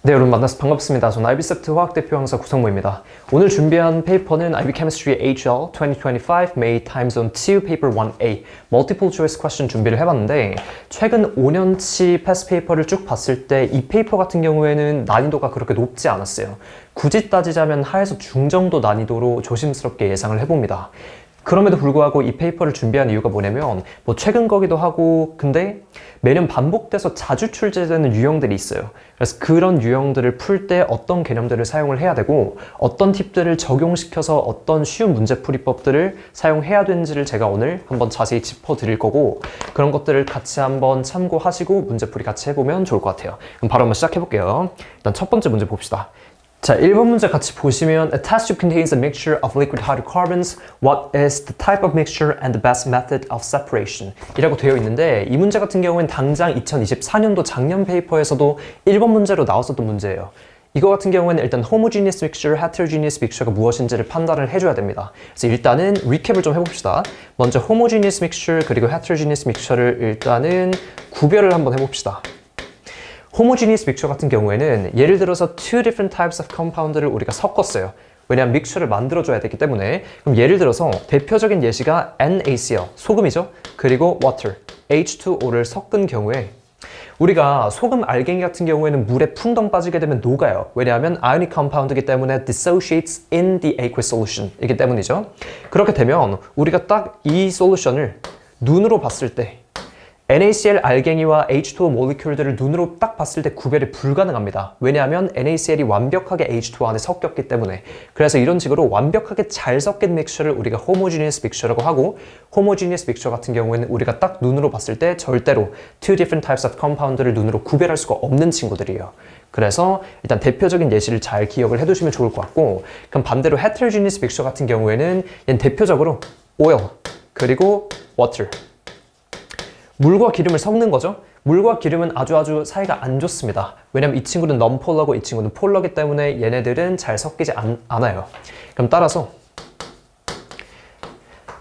네, 여러분 만나서 반갑습니다. 저는 IBCEPT 화학대표 강사 구성모입니다. 오늘 준비한 페이퍼는 IB Chemistry HL 2025 May Time Zone 2 Paper 1A Multiple Choice Question 준비를 해봤는데 최근 5년치 패스 페이퍼를 쭉 봤을 때 이 페이퍼 같은 경우에는 난이도가 그렇게 높지 않았어요. 굳이 따지자면 하에서 중정도 난이도로 조심스럽게 예상을 해봅니다. 그럼에도 불구하고 이 페이퍼를 준비한 이유가 뭐냐면 최근 거기도 하고 근데 매년 반복돼서 자주 출제되는 유형들이 있어요. 그래서 그런 유형들을 풀 때 어떤 개념들을 사용을 해야 되고 어떤 팁들을 적용시켜서 어떤 쉬운 문제풀이법들을 사용해야 되는지를 제가 오늘 한번 자세히 짚어드릴 거고 그런 것들을 같이 한번 참고하시고 문제풀이 같이 해보면 좋을 것 같아요. 그럼 바로 한번 시작해볼게요. 일단 첫 번째 문제 봅시다. 자, 1번 문제 같이 보시면 A test tube contains a mixture of liquid hydrocarbons. What is the type of mixture and the best method of separation? 이라고 되어 있는데 이 문제 같은 경우는 당장 2024년도 작년 페이퍼에서도 1번 문제로 나왔었던 문제예요. 이거 같은 경우에는 일단 homogeneous mixture, heterogeneous mixture가 무엇인지를 판단을 해줘야 됩니다. 그래서 일단은 리캡을 좀 해봅시다. 먼저 homogeneous mixture 그리고 heterogeneous mixture를 일단은 구별을 한번 해봅시다. homogeneous mixture 같은 경우에는 예를 들어서 two different types of compound를 우리가 섞었어요. 왜냐하면 믹스처를 만들어줘야 되기 때문에. 그럼 예를 들어서 대표적인 예시가 NaCl, 소금이죠. 그리고 water, H2O를 섞은 경우에 우리가 소금 알갱이 같은 경우에는 물에 풍덩 빠지게 되면 녹아요. 왜냐하면 ionic compound이기 때문에 dissociates in the aqueous solution 이기 때문이죠. 그렇게 되면 우리가 딱 이 솔루션을 눈으로 봤을 때 NaCl 알갱이와 H2O 모리큘들을 눈으로 딱 봤을 때 구별이 불가능합니다. 왜냐하면 NaCl이 완벽하게 H2O 안에 섞였기 때문에. 그래서 이런 식으로 완벽하게 잘 섞인 믹스처를 우리가 homogeneous mixture라고 하고 homogeneous mixture 같은 경우에는 우리가 딱 눈으로 봤을 때 절대로 two different types of compound를 눈으로 구별할 수가 없는 친구들이에요. 그래서 일단 대표적인 예시를 잘 기억을 해두시면 좋을 것 같고 그럼 반대로 heterogeneous mixture 같은 경우에는 얘는 대표적으로 oil 그리고 water 물과 기름을 섞는 거죠. 물과 기름은 아주 사이가 안 좋습니다. 왜냐면 이 친구는 non-polar고 이 친구는 polar이기 때문에 얘네들은 잘 섞이지 않아요. 그럼 따라서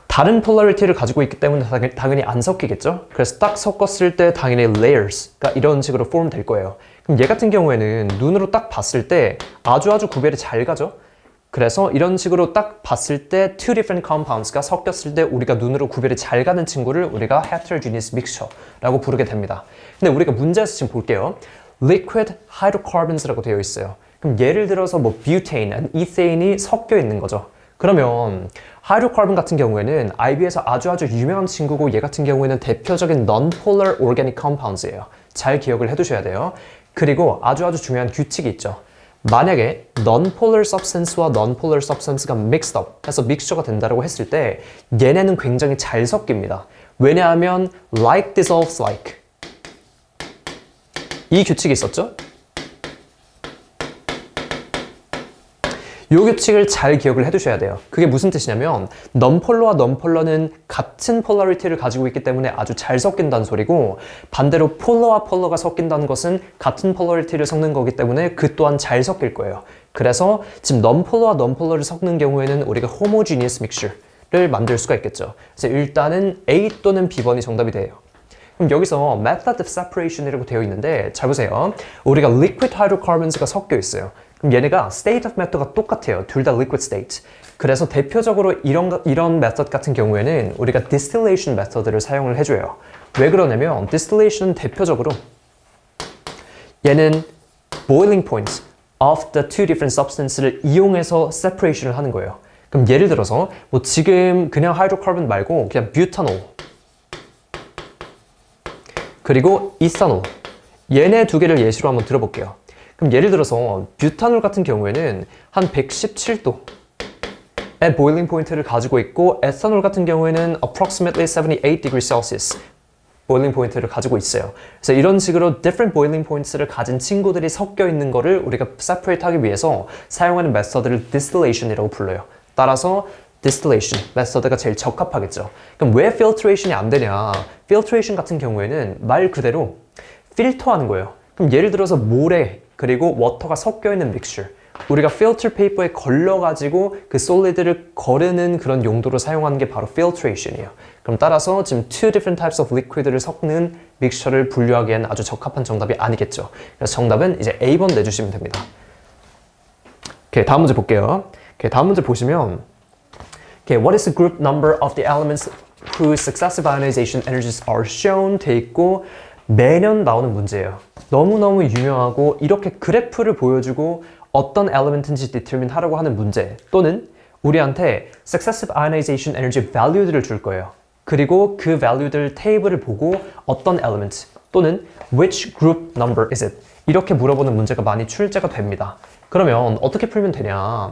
다른 polarity를 가지고 있기 때문에 당연히 안 섞이겠죠. 그래서 딱 섞었을 때 당연히 layers가 이런 식으로 form 될 거예요. 그럼 얘 같은 경우에는 눈으로 딱 봤을 때 아주 구별이 잘 가죠. 그래서 이런 식으로 딱 봤을 때 two different compounds가 섞였을 때 우리가 눈으로 구별이 잘 가는 친구를 우리가 heterogeneous mixture라고 부르게 됩니다. 근데 우리가 문제에서 지금 볼게요. liquid hydrocarbons라고 되어 있어요. 그럼 예를 들어서 butane, ethane이 섞여 있는 거죠. 그러면 hydrocarbon 같은 경우에는 IB에서 아주 유명한 친구고 얘 같은 경우에는 대표적인 non-polar organic compounds예요. 잘 기억을 해두셔야 돼요. 그리고 아주 중요한 규칙이 있죠. 만약에 non-polar substance와 non-polar substance가 mixed up 해서 믹스처가 된다고 했을 때 얘네는 굉장히 잘 섞입니다. 왜냐하면 like dissolves like 이 규칙이 있었죠? 이 규칙을 잘 기억을 해두셔야 돼요. 그게 무슨 뜻이냐면 non-polar와 non-polar는 같은 polarity를 가지고 있기 때문에 아주 잘 섞인다는 소리고 반대로 polar와 polar가 섞인다는 것은 같은 polarity를 섞는 거기 때문에 그 또한 잘 섞일 거예요. 그래서 지금 non-polar와 non-polar을 섞는 경우에는 우리가 homogeneous mixture를 만들 수가 있겠죠. 그래서 일단은 A 또는 B번이 정답이 돼요. 그럼 여기서 method of separation이라고 되어 있는데 잘 보세요. 우리가 liquid hydrocarbons가 섞여 있어요. 그럼 얘네가 state of matter가 똑같아요. 둘 다 liquid state. 그래서 대표적으로 이런 method 같은 경우에는 우리가 distillation method를 사용을 해줘요. 왜 그러냐면 distillation은 대표적으로 얘는 boiling point of the two different substance를 이용해서 separation을 하는 거예요. 그럼 예를 들어서 지금 그냥 hydrocarbon 말고 그냥 butanol 그리고 이산올 얘네 두 개를 예시로 한번 들어볼게요. 그럼 예를 들어서 뷰탄올 같은 경우에는 한 117도의 boiling point를 가지고 있고 에탄올 같은 경우에는 approximately 78 degrees Celsius boiling point를 가지고 있어요. 그래서 이런 식으로 different boiling points를 가진 친구들이 섞여 있는 거를 우리가 separate 하기 위해서 사용하는 메서드를 distillation이라고 불러요. 따라서 distillation 메서드가 제일 적합하겠죠. 그럼 왜 filtration이 안 되냐? filtration 같은 경우에는 말 그대로 필터하는 거예요. 그럼 예를 들어서 모래 그리고 워터가 섞여 있는 믹스처 우리가 필터 페이퍼에 걸러가지고 그 솔리드를 거르는 그런 용도로 사용하는 게 바로 filtration이에요. 그럼 따라서 지금 two different types of liquid를 섞는 믹스처를 분류하기엔 아주 적합한 정답이 아니겠죠. 그래서 정답은 이제 A번 내주시면 됩니다. 오케이, 다음 문제 볼게요. 오케이, 다음 문제 보시면 Okay, what is the group number of the elements whose successive ionization energies are shown? 돼 있고 매년 나오는 문제예요. 너무너무 유명하고 이렇게 그래프를 보여주고 어떤 element인지 determine 하라고 하는 문제 또는 우리한테 successive ionization energy value들을 줄 거예요. 그리고 그 value들 테이블을 보고 어떤 element 또는 which group number is it? 이렇게 물어보는 문제가 많이 출제가 됩니다. 그러면 어떻게 풀면 되냐?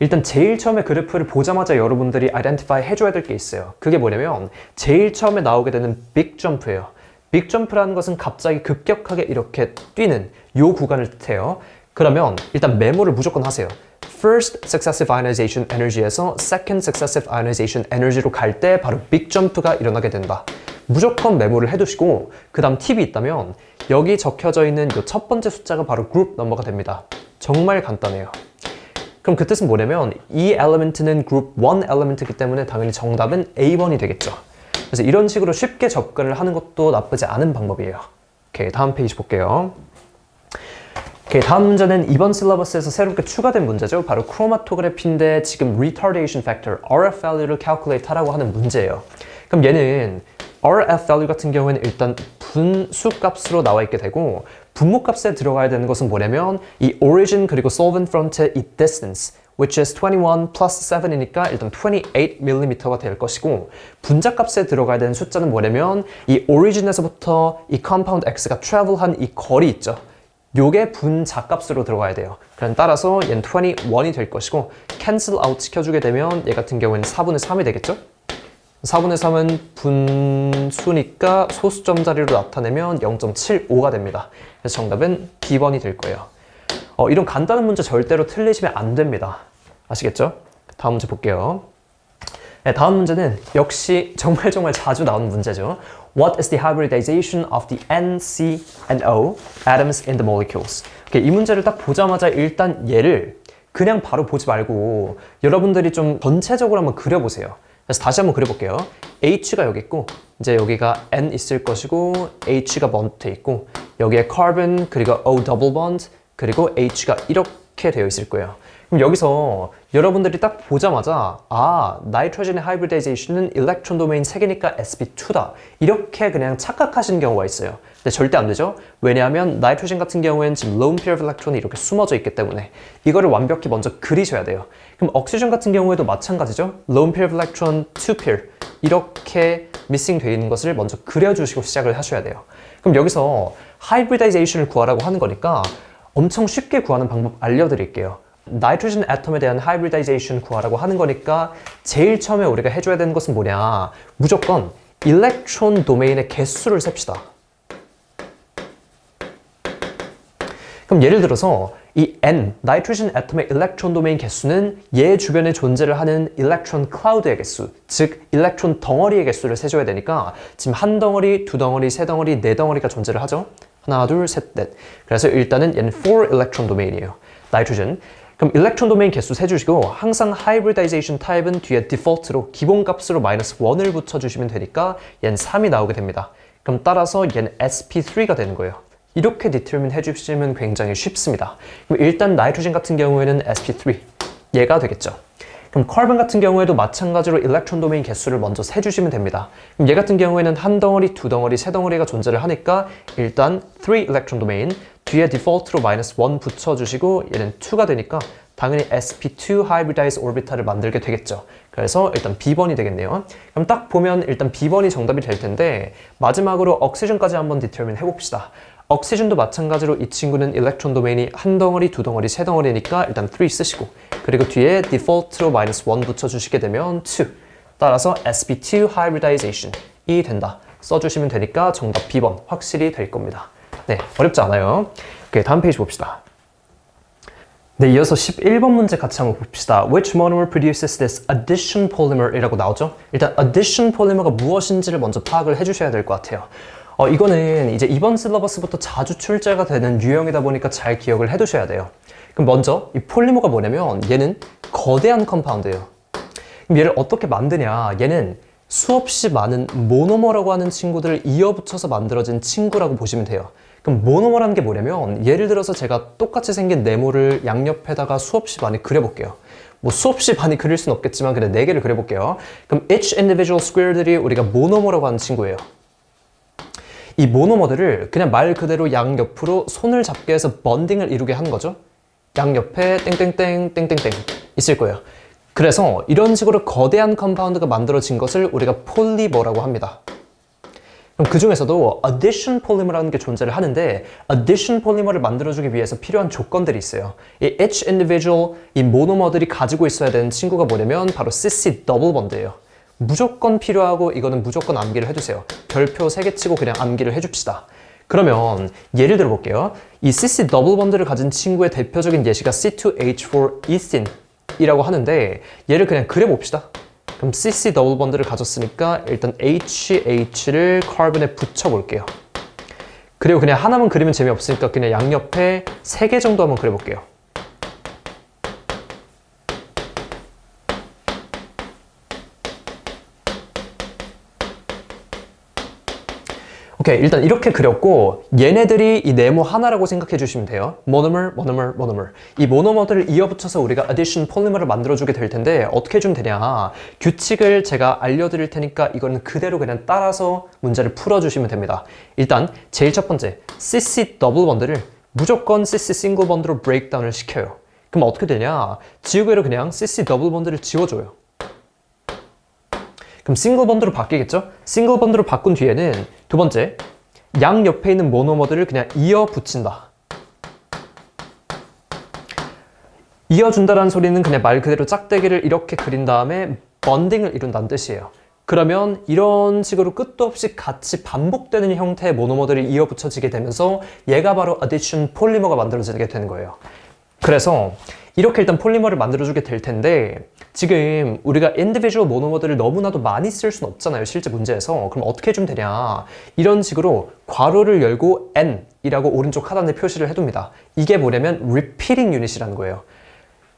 일단 제일 처음에 그래프를 보자마자 여러분들이 identify 해줘야 될 게 있어요. 그게 뭐냐면 제일 처음에 나오게 되는 big jump예요. big jump라는 것은 갑자기 급격하게 이렇게 뛰는 요 구간을 뜻해요. 그러면 일단 메모를 무조건 하세요. First successive ionization energy에서 second successive ionization energy로 갈 때 바로 big jump가 일어나게 된다. 무조건 메모를 해두시고 그 다음 팁이 있다면 여기 적혀져 있는 이 첫 번째 숫자가 바로 group number가 됩니다. 정말 간단해요. 그럼 그 뜻은 뭐냐면 이 element는 group 1 element이기 때문에 당연히 정답은 A번이 되겠죠. 그래서 이런 식으로 쉽게 접근을 하는 것도 나쁘지 않은 방법이에요. 오케이, 다음 페이지 볼게요. 오케이, 다음 문제는 이번 실러버스에서 새롭게 추가된 문제죠. 바로 크로마토그래피인데 지금 retardation factor, RF value를 calculate 하라고 하는 문제예요. 그럼 얘는 RF value 같은 경우에는 일단 분수 값으로 나와 있게 되고 분모 값에 들어가야 되는 것은 뭐냐면 이 origin 그리고 solvent front의 이 distance which is 21 plus 7이니까 일단 28mm가 될 것이고 분자 값에 들어가야 되는 숫자는 뭐냐면 이 origin에서부터 이 compound X가 travel한 이 거리 있죠. 요게 분자 값으로 들어가야 돼요. 그럼 따라서 얘는 21이 될 것이고 cancel out 시켜주게 되면 얘 같은 경우에는 4분의 3이 되겠죠? 4분의 3은 분수니까 소수점 자리로 나타내면 0.75가 됩니다. 그래서 정답은 B번이 될 거예요. 이런 간단한 문제 절대로 틀리시면 안 됩니다. 아시겠죠? 다음 문제 볼게요. 네, 다음 문제는 역시 정말 자주 나오는 문제죠. What is the hybridization of the N, C, and O atoms in the molecules? 이 문제를 딱 보자마자 일단 얘를 그냥 바로 보지 말고 여러분들이 좀 전체적으로 한번 그려보세요. 그래서 다시 한번 그려볼게요. H가 여기 있고 이제 여기가 N 있을 것이고 H가 먼저 있고 여기에 carbon 그리고 O double bond 그리고 H가 이렇게 되어 있을 거예요. 그럼 여기서 여러분들이 딱 보자마자 나이트로젠의 하이브리다이제이션은 일렉트론 도메인 3개니까 sp2다 이렇게 그냥 착각하시는 경우가 있어요. 근데 절대 안 되죠. 왜냐하면 나이트로젠 같은 경우에는 지금 lone pair of electron이 이렇게 숨어져 있기 때문에 이거를 완벽히 먼저 그리셔야 돼요. 그럼 옥시전 같은 경우에도 마찬가지죠. lone pair of electron, two pair 이렇게 missing 되어 있는 것을 먼저 그려주시고 시작을 하셔야 돼요. 그럼 여기서 하이브리다이제이션을 구하라고 하는 거니까 엄청 쉽게 구하는 방법 알려드릴게요. 나이트로젠 애텀에 대한 하이브리다이제이션 구하라고 하는 거니까 제일 처음에 우리가 해줘야 되는 것은 뭐냐? 무조건 일렉트론 도메인의 개수를 셉시다. 그럼 예를 들어서 이 N, 나이트로젠 애텀의 일렉트론 도메인 개수는 얘 주변에 존재를 하는 일렉트론 클라우드의 개수, 즉 일렉트론 덩어리의 개수를 세줘야 되니까 지금 한 덩어리, 두 덩어리, 세 덩어리, 네 덩어리가 존재를 하죠. 하나, 둘, 셋, 넷. 그래서 일단은 얘는 4 일렉트론 도메인이에요. 나이트로젠. 그럼 일렉트론 도메인 개수 세주시고 항상 하이브리다이제이션 타입은 뒤에 디폴트로 기본값으로 -1을 붙여주시면 되니까 얘는 3이 나오게 됩니다. 그럼 따라서 얘는 sp3가 되는 거예요. 이렇게 디터민 해주시면 굉장히 쉽습니다. 그럼 일단 나이트로젠 같은 경우에는 sp3 얘가 되겠죠. 그럼 카본 같은 경우에도 마찬가지로 일렉트론 도메인 개수를 먼저 세주시면 됩니다. 그럼 얘 같은 경우에는 한 덩어리, 두 덩어리, 세 덩어리가 존재를 하니까 일단 3 일렉트론 도메인 뒤에 디폴트로 -1 붙여주시고 얘는 2가 되니까 당연히 sp2 hybridized orbital을 만들게 되겠죠. 그래서 일단 B번이 되겠네요. 그럼 딱 보면 일단 B번이 정답이 될 텐데 마지막으로 옥시전까지 한번 디터민 해봅시다. 옥시전도 마찬가지로 이 친구는 일렉트론 도메인이 한 덩어리, 두 덩어리, 세 덩어리니까 일단 3 쓰시고 그리고 뒤에 디폴트로 -1 붙여주시게 되면 2 따라서 sp2 hybridization이 된다. 써주시면 되니까 정답 B번 확실히 될 겁니다. 네, 어렵지 않아요. 오케이, 다음 페이지 봅시다. 네, 이어서 11번 문제 같이 한번 봅시다. Which monomer produces this addition polymer 이라고 나오죠? 일단 addition polymer가 무엇인지를 먼저 파악을 해주셔야 될 것 같아요. 이거는 이제 이번 실러버스부터 자주 출제가 되는 유형이다 보니까 잘 기억을 해두셔야 돼요. 그럼 먼저 이 폴리머가 뭐냐면 얘는 거대한 컴파운드예요. 그럼 얘를 어떻게 만드냐? 얘는 수없이 많은 모노머라고 하는 친구들을 이어붙여서 만들어진 친구라고 보시면 돼요. 그럼 모노머라는 게 뭐냐면 예를 들어서 제가 똑같이 생긴 네모를 양옆에다가 수없이 많이 그려볼게요. 뭐 수없이 많이 그릴 순 없겠지만 그냥 4개를 그려볼게요. 그럼 each individual square들이 우리가 모노머라고 하는 친구예요. 이 모노머들을 그냥 말 그대로 양옆으로 손을 잡게 해서 번딩을 이루게 하는 거죠. 양옆에 땡땡땡 땡땡땡 있을 거예요. 그래서 이런 식으로 거대한 컴파운드가 만들어진 것을 우리가 폴리머라고 합니다. 그럼 그 중에서도 addition polymer라는 게 존재를 하는데 addition polymer을 만들어주기 위해서 필요한 조건들이 있어요. 이 each individual, 이 모노머들이 가지고 있어야 되는 친구가 뭐냐면 바로 cis 더블 번드예요. 무조건 필요하고 이거는 무조건 암기를 해주세요. 별표 3개 치고 그냥 암기를 해줍시다. 그러면 예를 들어 볼게요. 이 cis 더블 번드를 가진 친구의 대표적인 예시가 C2H4 ethene 이라고 하는데 얘를 그냥 그려봅시다. 그럼 CC 더블 번드를 가졌으니까 일단 HH를 카본에 붙여볼게요. 그리고 그냥 하나만 그리면 재미없으니까 그냥 양옆에 3개 정도 한번 그려볼게요. 오케이, 일단 이렇게 그렸고 얘네들이 이 네모 하나라고 생각해 주시면 돼요. 모노머, 모노머, 모노머. 이 모노머들을 이어붙여서 우리가 addition polymer을 만들어주게 될 텐데 어떻게 해주면 되냐. 규칙을 제가 알려드릴 테니까 이거는 그대로 그냥 따라서 문제를 풀어주시면 됩니다. 일단 제일 첫 번째, CC 더블 번드를 무조건 CC 싱글 번드로 브레이크다운을 시켜요. 그럼 어떻게 되냐. 지우개로 그냥 CC 더블 번드를 지워줘요. 그럼 싱글 번드로 바뀌겠죠? 싱글 번드로 바꾼 뒤에는 두 번째, 양 옆에 있는 모노머들을 그냥 이어 붙인다. 이어준다라는 소리는 그냥 말 그대로 짝대기를 이렇게 그린 다음에 번딩을 이룬다는 뜻이에요. 그러면 이런 식으로 끝도 없이 같이 반복되는 형태의 모노머들이 이어 붙여지게 되면서 얘가 바로 addition 폴리머가 만들어지게 되는 거예요. 그래서 이렇게 일단 폴리머를 만들어주게 될 텐데 지금 우리가 individual 모노머들을 너무나도 많이 쓸 수는 없잖아요. 실제 문제에서. 그럼 어떻게 해주면 되냐. 이런 식으로 괄호를 열고 N이라고 오른쪽 하단에 표시를 해둡니다. 이게 뭐냐면 repeating unit이라는 거예요.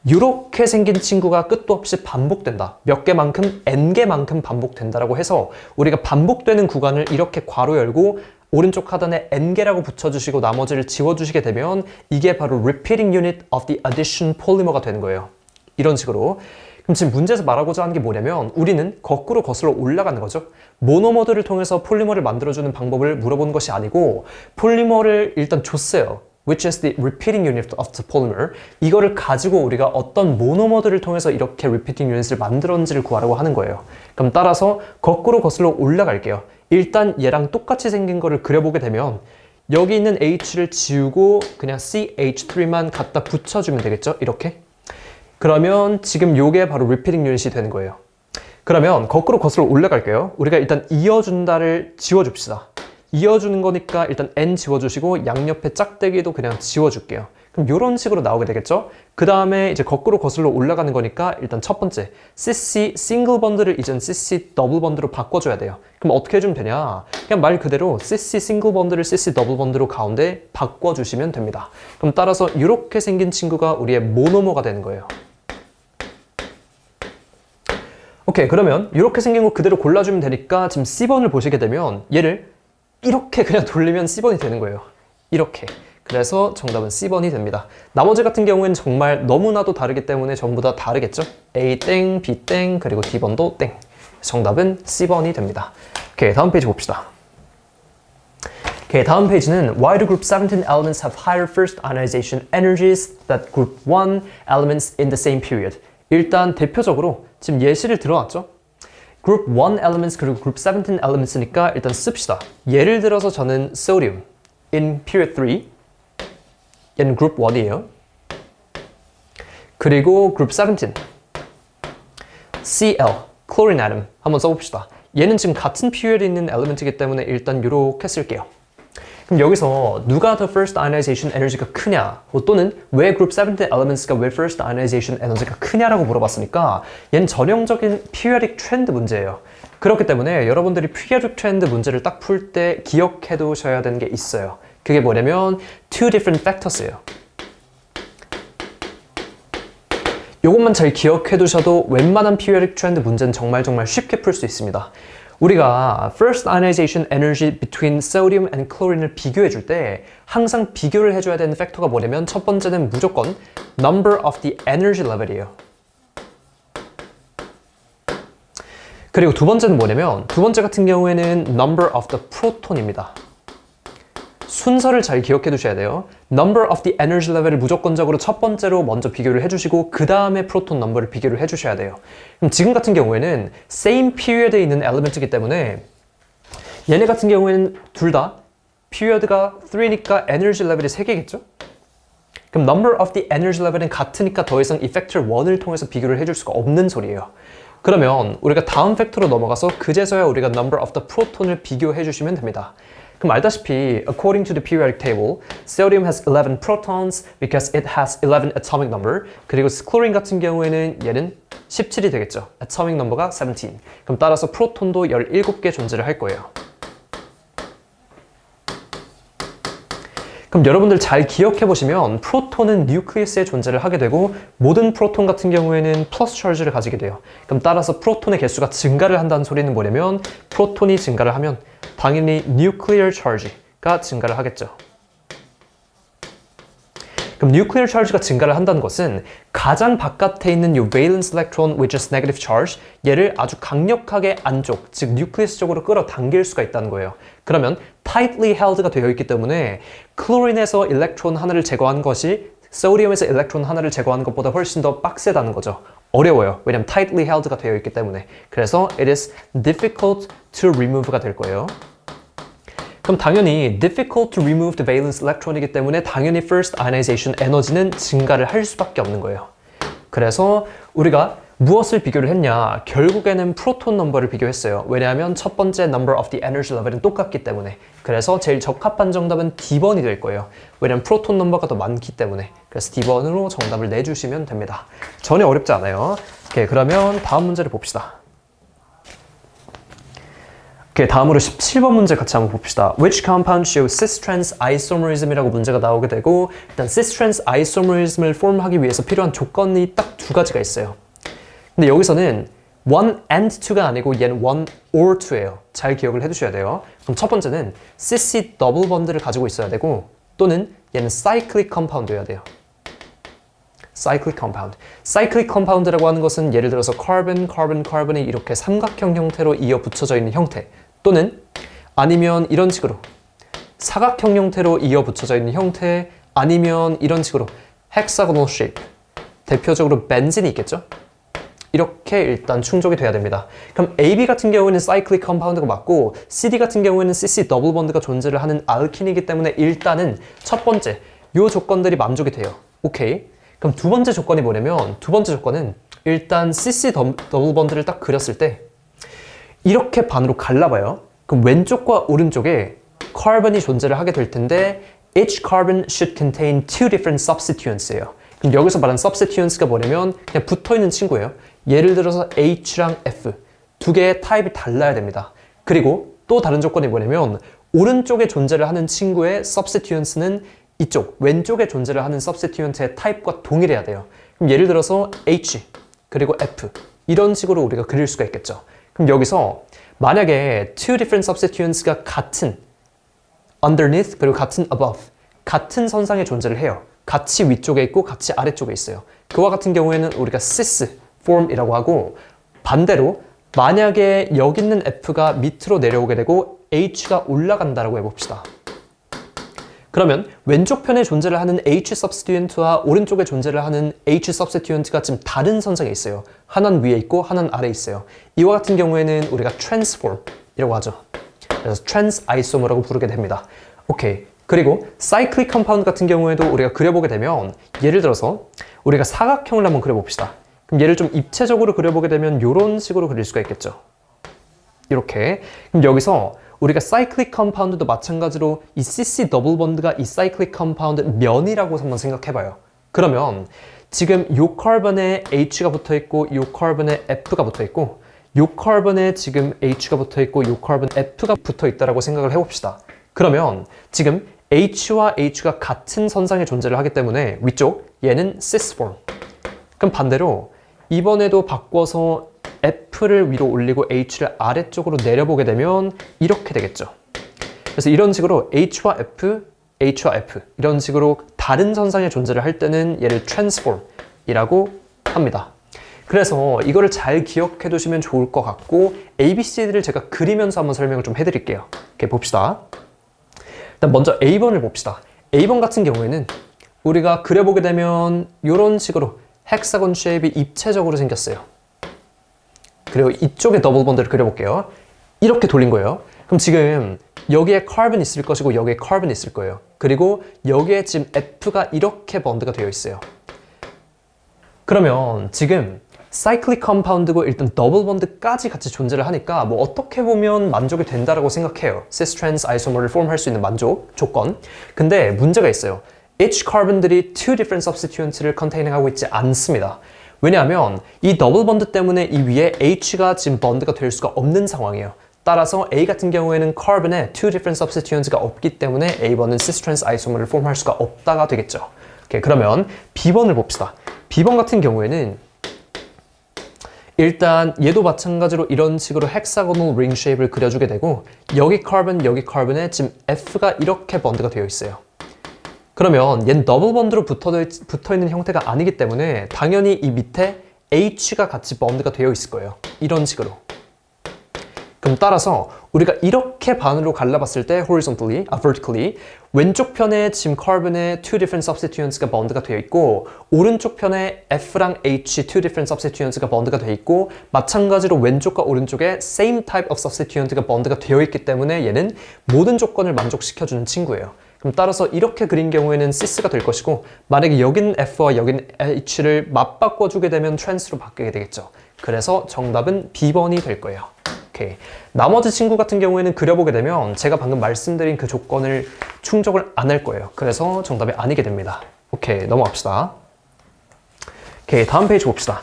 이렇게 생긴 친구가 끝도 없이 반복된다. 몇 개만큼 N개만큼 반복된다라고 해서 우리가 반복되는 구간을 이렇게 괄호 열고 오른쪽 하단에 N개라고 붙여주시고 나머지를 지워주시게 되면 이게 바로 repeating unit of the addition polymer가 되는 거예요. 이런 식으로. 그럼 지금 문제에서 말하고자 하는 게 뭐냐면 우리는 거꾸로 거슬러 올라가는 거죠. 모노머들을 통해서 폴리머를 만들어주는 방법을 물어보는 것이 아니고 폴리머를 일단 줬어요. which is the repeating unit of the polymer. 이거를 가지고 우리가 어떤 모노머들을 통해서 이렇게 repeating unit을 만들었는지를 구하라고 하는 거예요. 그럼 따라서 거꾸로 거슬러 올라갈게요. 일단 얘랑 똑같이 생긴 거를 그려보게 되면 여기 있는 H를 지우고 그냥 CH3만 갖다 붙여주면 되겠죠? 이렇게. 그러면 지금 요게 바로 repeating unit이 되는 거예요. 그러면 거꾸로 거슬러 올라갈게요. 우리가 일단 이어준다를 지워줍시다. 이어주는 거니까 일단 N 지워주시고 양옆에 짝대기도 그냥 지워줄게요. 그럼 이런 식으로 나오게 되겠죠? 그 다음에 이제 거꾸로 거슬러 올라가는 거니까 일단 첫 번째 CC 싱글 번드를 이젠 CC 더블 번드로 바꿔줘야 돼요. 그럼 어떻게 해주면 되냐? 그냥 말 그대로 CC 싱글 번드를 CC 더블 번드로 가운데 바꿔주시면 됩니다. 그럼 따라서 이렇게 생긴 친구가 우리의 모노머가 되는 거예요. 오케이, 그러면 이렇게 생긴 거 그대로 골라주면 되니까 지금 C번을 보시게 되면 얘를 이렇게 그냥 돌리면 C번이 되는 거예요. 이렇게. 그래서 정답은 C번이 됩니다. 나머지 같은 경우에는 정말 너무나도 다르기 때문에 전부 다 다르겠죠? A 땡, B 땡, 그리고 D번도 땡. 정답은 C번이 됩니다. 오케이, 다음 페이지 봅시다. 오케이, 다음 페이지는 Why do group 17 elements have higher first ionization energies than group 1 elements in the same period? 일단 대표적으로 지금 예시를 들어놨죠? group 1 elements 그리고 group 17 elements니까 일단 씁시다. 예를 들어서 저는 sodium in period 3 얘는 group 1이에요. 그리고 group 17 Cl chlorine atom 한번 써봅시다. 얘는 지금 같은 period에 있는 element이기 때문에 일단 이렇게 쓸게요. 그럼 여기서 누가 더 first ionization 에너지가 크냐, 또는 왜 group 70 elements가 왜 first ionization 에너지가 크냐라고 물어봤으니까 얘는 전형적인 periodic trend 문제예요. 그렇기 때문에 여러분들이 periodic trend 문제를 딱 풀 때 기억해 두셔야 되는 게 있어요. 그게 뭐냐면 two different factors예요. 이것만 잘 기억해 두셔도 웬만한 periodic trend 문제는 정말 쉽게 풀 수 있습니다. 우리가 first ionization energy between sodium and chlorine을 비교해 줄 때 항상 비교를 해줘야 되는 팩터가 뭐냐면 첫 번째는 무조건 number of the energy level이에요. 그리고 두 번째는 뭐냐면 두 번째 같은 경우에는 number of the proton입니다. 순서를 잘 기억해 두셔야 돼요. number of the energy level을 무조건적으로 첫 번째로 먼저 비교를 해주시고 그 다음에 프로톤 넘버를 비교를 해주셔야 돼요. 그럼 지금 같은 경우에는 same period에 있는 element이기 때문에 얘네 같은 경우에는 둘 다 period가 3니까 energy level이 3개겠죠? 그럼 number of the energy level은 같으니까 더 이상 이 팩터 1을 통해서 비교를 해줄 수가 없는 소리예요. 그러면 우리가 다음 팩터로 넘어가서 그제서야 우리가 number of the proton을 비교해 주시면 됩니다. 그럼 알다시피 according to the periodic table, sodium has 11 protons because it has 11 atomic number. 그리고 chlorine 같은 경우에는 얘는 17이 되겠죠. atomic number가 17. 그럼 따라서 프로톤도 17개 존재를 할 거예요. 그럼 여러분들 잘 기억해 보시면 프로톤은 뉴클리어스에 존재를 하게 되고 모든 프로톤 같은 경우에는 플러스 차지를 가지게 돼요. 그럼 따라서 프로톤의 개수가 증가를 한다는 소리는 뭐냐면 프로톤이 증가를 하면 당연히 nuclear charge가 증가를 하겠죠. 그럼 nuclear charge가 증가를 한다는 것은 가장 바깥에 있는 이 valence electron which is negative charge 얘를 아주 강력하게 안쪽, 즉 nucleus 쪽으로 끌어당길 수가 있다는 거예요. 그러면 tightly held가 되어 있기 때문에 클로린에서 일렉트론 하나를 제거한 것이 소디움에서 일렉트론 하나를 제거하는 것보다 훨씬 더 빡세다는 거죠. 어려워요. 왜냐면 tightly held가 되어 있기 때문에. 그래서 it is difficult to remove가 될 거예요. 그럼 당연히 difficult to remove the valence electron이기 때문에 당연히 first ionization 에너지는 증가를 할 수밖에 없는 거예요. 그래서 우리가 무엇을 비교를 했냐? 결국에는 프로톤 넘버를 비교했어요. 왜냐하면 첫 번째 number of the energy level은 똑같기 때문에. 그래서 제일 적합한 정답은 D번이 될 거예요. 왜냐하면 프로톤 넘버가 더 많기 때문에. 그래서 D번으로 정답을 내주시면 됩니다. 전혀 어렵지 않아요. 오케이, 그러면 다음 문제를 봅시다. 오케이, 다음으로 17번 문제 같이 한번 봅시다. Which compound shows cis-trans isomerism이라고 문제가 나오게 되고 일단 cis-trans isomerism을 폼하기 위해서 필요한 조건이 딱 두 가지가 있어요. 근데 여기서는 1 and 2가 아니고 얘는 1 or 2예요. 잘 기억을 해두셔야 돼요. 그럼 첫 번째는 cis 더블 번드를 가지고 있어야 되고 또는 얘는 cyclic compound여야 돼요. cyclic compound. cyclic compound라고 하는 것은 예를 들어서 carbon, carbon, carbon이 이렇게 삼각형 형태로 이어 붙여져 있는 형태 또는 아니면 이런 식으로 사각형 형태로 이어 붙여져 있는 형태 아니면 이런 식으로 hexagonal shape. 대표적으로 벤진이 있겠죠? 이렇게 일단 충족이 돼야 됩니다. 그럼 AB 같은 경우에는 cyclic compound가 맞고 CD 같은 경우에는 CC 더블 번드가 존재를 하는 알킨이기 때문에 일단은 첫 번째 요 조건들이 만족이 돼요. 오케이. 그럼 두 번째 조건이 뭐냐면 두 번째 조건은 일단 CC 더블 번드를 딱 그렸을 때 이렇게 반으로 갈라봐요. 그럼 왼쪽과 오른쪽에 카본이 존재를 하게 될 텐데 each carbon should contain two different substituents예요. 그럼 여기서 말하는 substituents가 뭐냐면 그냥 붙어있는 친구예요. 예를 들어서 H랑 F 두 개의 타입이 달라야 됩니다. 그리고 또 다른 조건이 뭐냐면 오른쪽에 존재를 하는 친구의 substituents는 이쪽 왼쪽에 존재를 하는 substituent의 타입과 동일해야 돼요. 그럼 예를 들어서 H 그리고 F 이런 식으로 우리가 그릴 수가 있겠죠. 그럼 여기서 만약에 two different substituents가 같은 underneath 그리고 같은 above 같은 선상에 존재를 해요. 같이 위쪽에 있고 같이 아래쪽에 있어요. 그와 같은 경우에는 우리가 cis form이라고 하고 반대로 만약에 여기 있는 F가 밑으로 내려오게 되고 H가 올라간다라고 해봅시다. 그러면 왼쪽 편에 존재를 하는 H substituent와 오른쪽에 존재를 하는 H substituent가 지금 다른 선상에 있어요. 하나는 위에 있고 하나는 아래에 있어요. 이와 같은 경우에는 우리가 transform이라고 하죠. 그래서 trans isomer라고 부르게 됩니다. 오케이. 그리고 cyclic compound 같은 경우에도 우리가 그려보게 되면 예를 들어서 우리가 사각형을 한번 그려봅시다. 그럼 얘를 좀 입체적으로 그려보게 되면 이런 식으로 그릴 수가 있겠죠. 이렇게. 그럼 여기서 우리가 cyclic compound도 마찬가지로 이 CC 더블 본드가 이 cyclic compound 면이라고 한번 생각해봐요. 그러면 지금 요 카본에 H가 붙어있고 요 카본에 F가 붙어있고 요 카본에 지금 H가 붙어있고 요 카본 F가 붙어있다라고 생각을 해봅시다. 그러면 지금 H와 H가 같은 선상에 존재를 하기 때문에 위쪽 얘는 cis form. 그럼 반대로 이번에도 바꿔서 F를 위로 올리고 H를 아래쪽으로 내려보게 되면 이렇게 되겠죠. 그래서 이런 식으로 H와 F 이런 식으로 다른 선상에 존재를 할 때는 얘를 transform이라고 합니다. 그래서 이거를 잘 기억해 두시면 좋을 것 같고 ABCD를 제가 그리면서 한번 설명을 좀 해드릴게요. 이렇게 봅시다. 일단 먼저 A번을 봅시다. A번 같은 경우에는 우리가 그려보게 되면 이런 식으로 헥사곤 쉐입이 입체적으로 생겼어요. 그리고 이쪽에 더블 본드를 그려볼게요. 이렇게 돌린 거예요. 그럼 지금 여기에 카본 있을 것이고 여기에 카본 있을 거예요. 그리고 여기에 지금 F가 이렇게 번드가 되어 있어요. 그러면 지금 cyclic compound고 일단 더블 본드까지 같이 존재를 하니까 뭐 어떻게 보면 만족이 된다라고 생각해요. cis trans isomer를 폼할 수 있는 만족 조건. 근데 문제가 있어요. each carbon들이 two different substituents를 containing 하고 있지 않습니다. 왜냐하면 이 더블 본드 때문에 이 위에 H가 지금 번드가 될 수가 없는 상황이에요. 따라서 A 같은 경우에는 카본에 two different substituents가 없기 때문에 A번은 cis trans isomer를 폼할 수가 없다가 되겠죠. 오케이, 그러면 B번을 봅시다. B번 같은 경우에는 일단 얘도 마찬가지로 이런 식으로 헥사고널 링 쉐입을 그려주게 되고 여기 카본에 지금 F가 이렇게 번드가 되어 있어요. 그러면 얘는 더블 번드로 붙어있는 형태가 아니기 때문에 당연히 이 밑에 H가 같이 번드가 되어 있을 거예요. 이런 식으로. 그럼 따라서 우리가 이렇게 반으로 갈라봤을 때 vertically 왼쪽 편에 지금 카본에 two different substituents가 번드가 되어 있고 오른쪽 편에 F랑 H two different substituents가 번드가 되어 있고 마찬가지로 왼쪽과 오른쪽에 same type of substituent가 번드가 되어 있기 때문에 얘는 모든 조건을 만족시켜주는 친구예요. 그럼 따라서 이렇게 그린 경우에는cis가 될 것이고 만약에 여긴 F와 여긴 H를 맞바꿔주게 되면 trans로 바뀌게 되겠죠. 그래서 정답은 B번이 될 거예요. 오케이. 나머지 친구 같은 경우에는 그려보게 되면 제가 방금 말씀드린 그 조건을 충족을 안 할 거예요. 그래서 정답이 아니게 됩니다. 오케이, 넘어갑시다. 오케이, 다음 페이지 봅시다.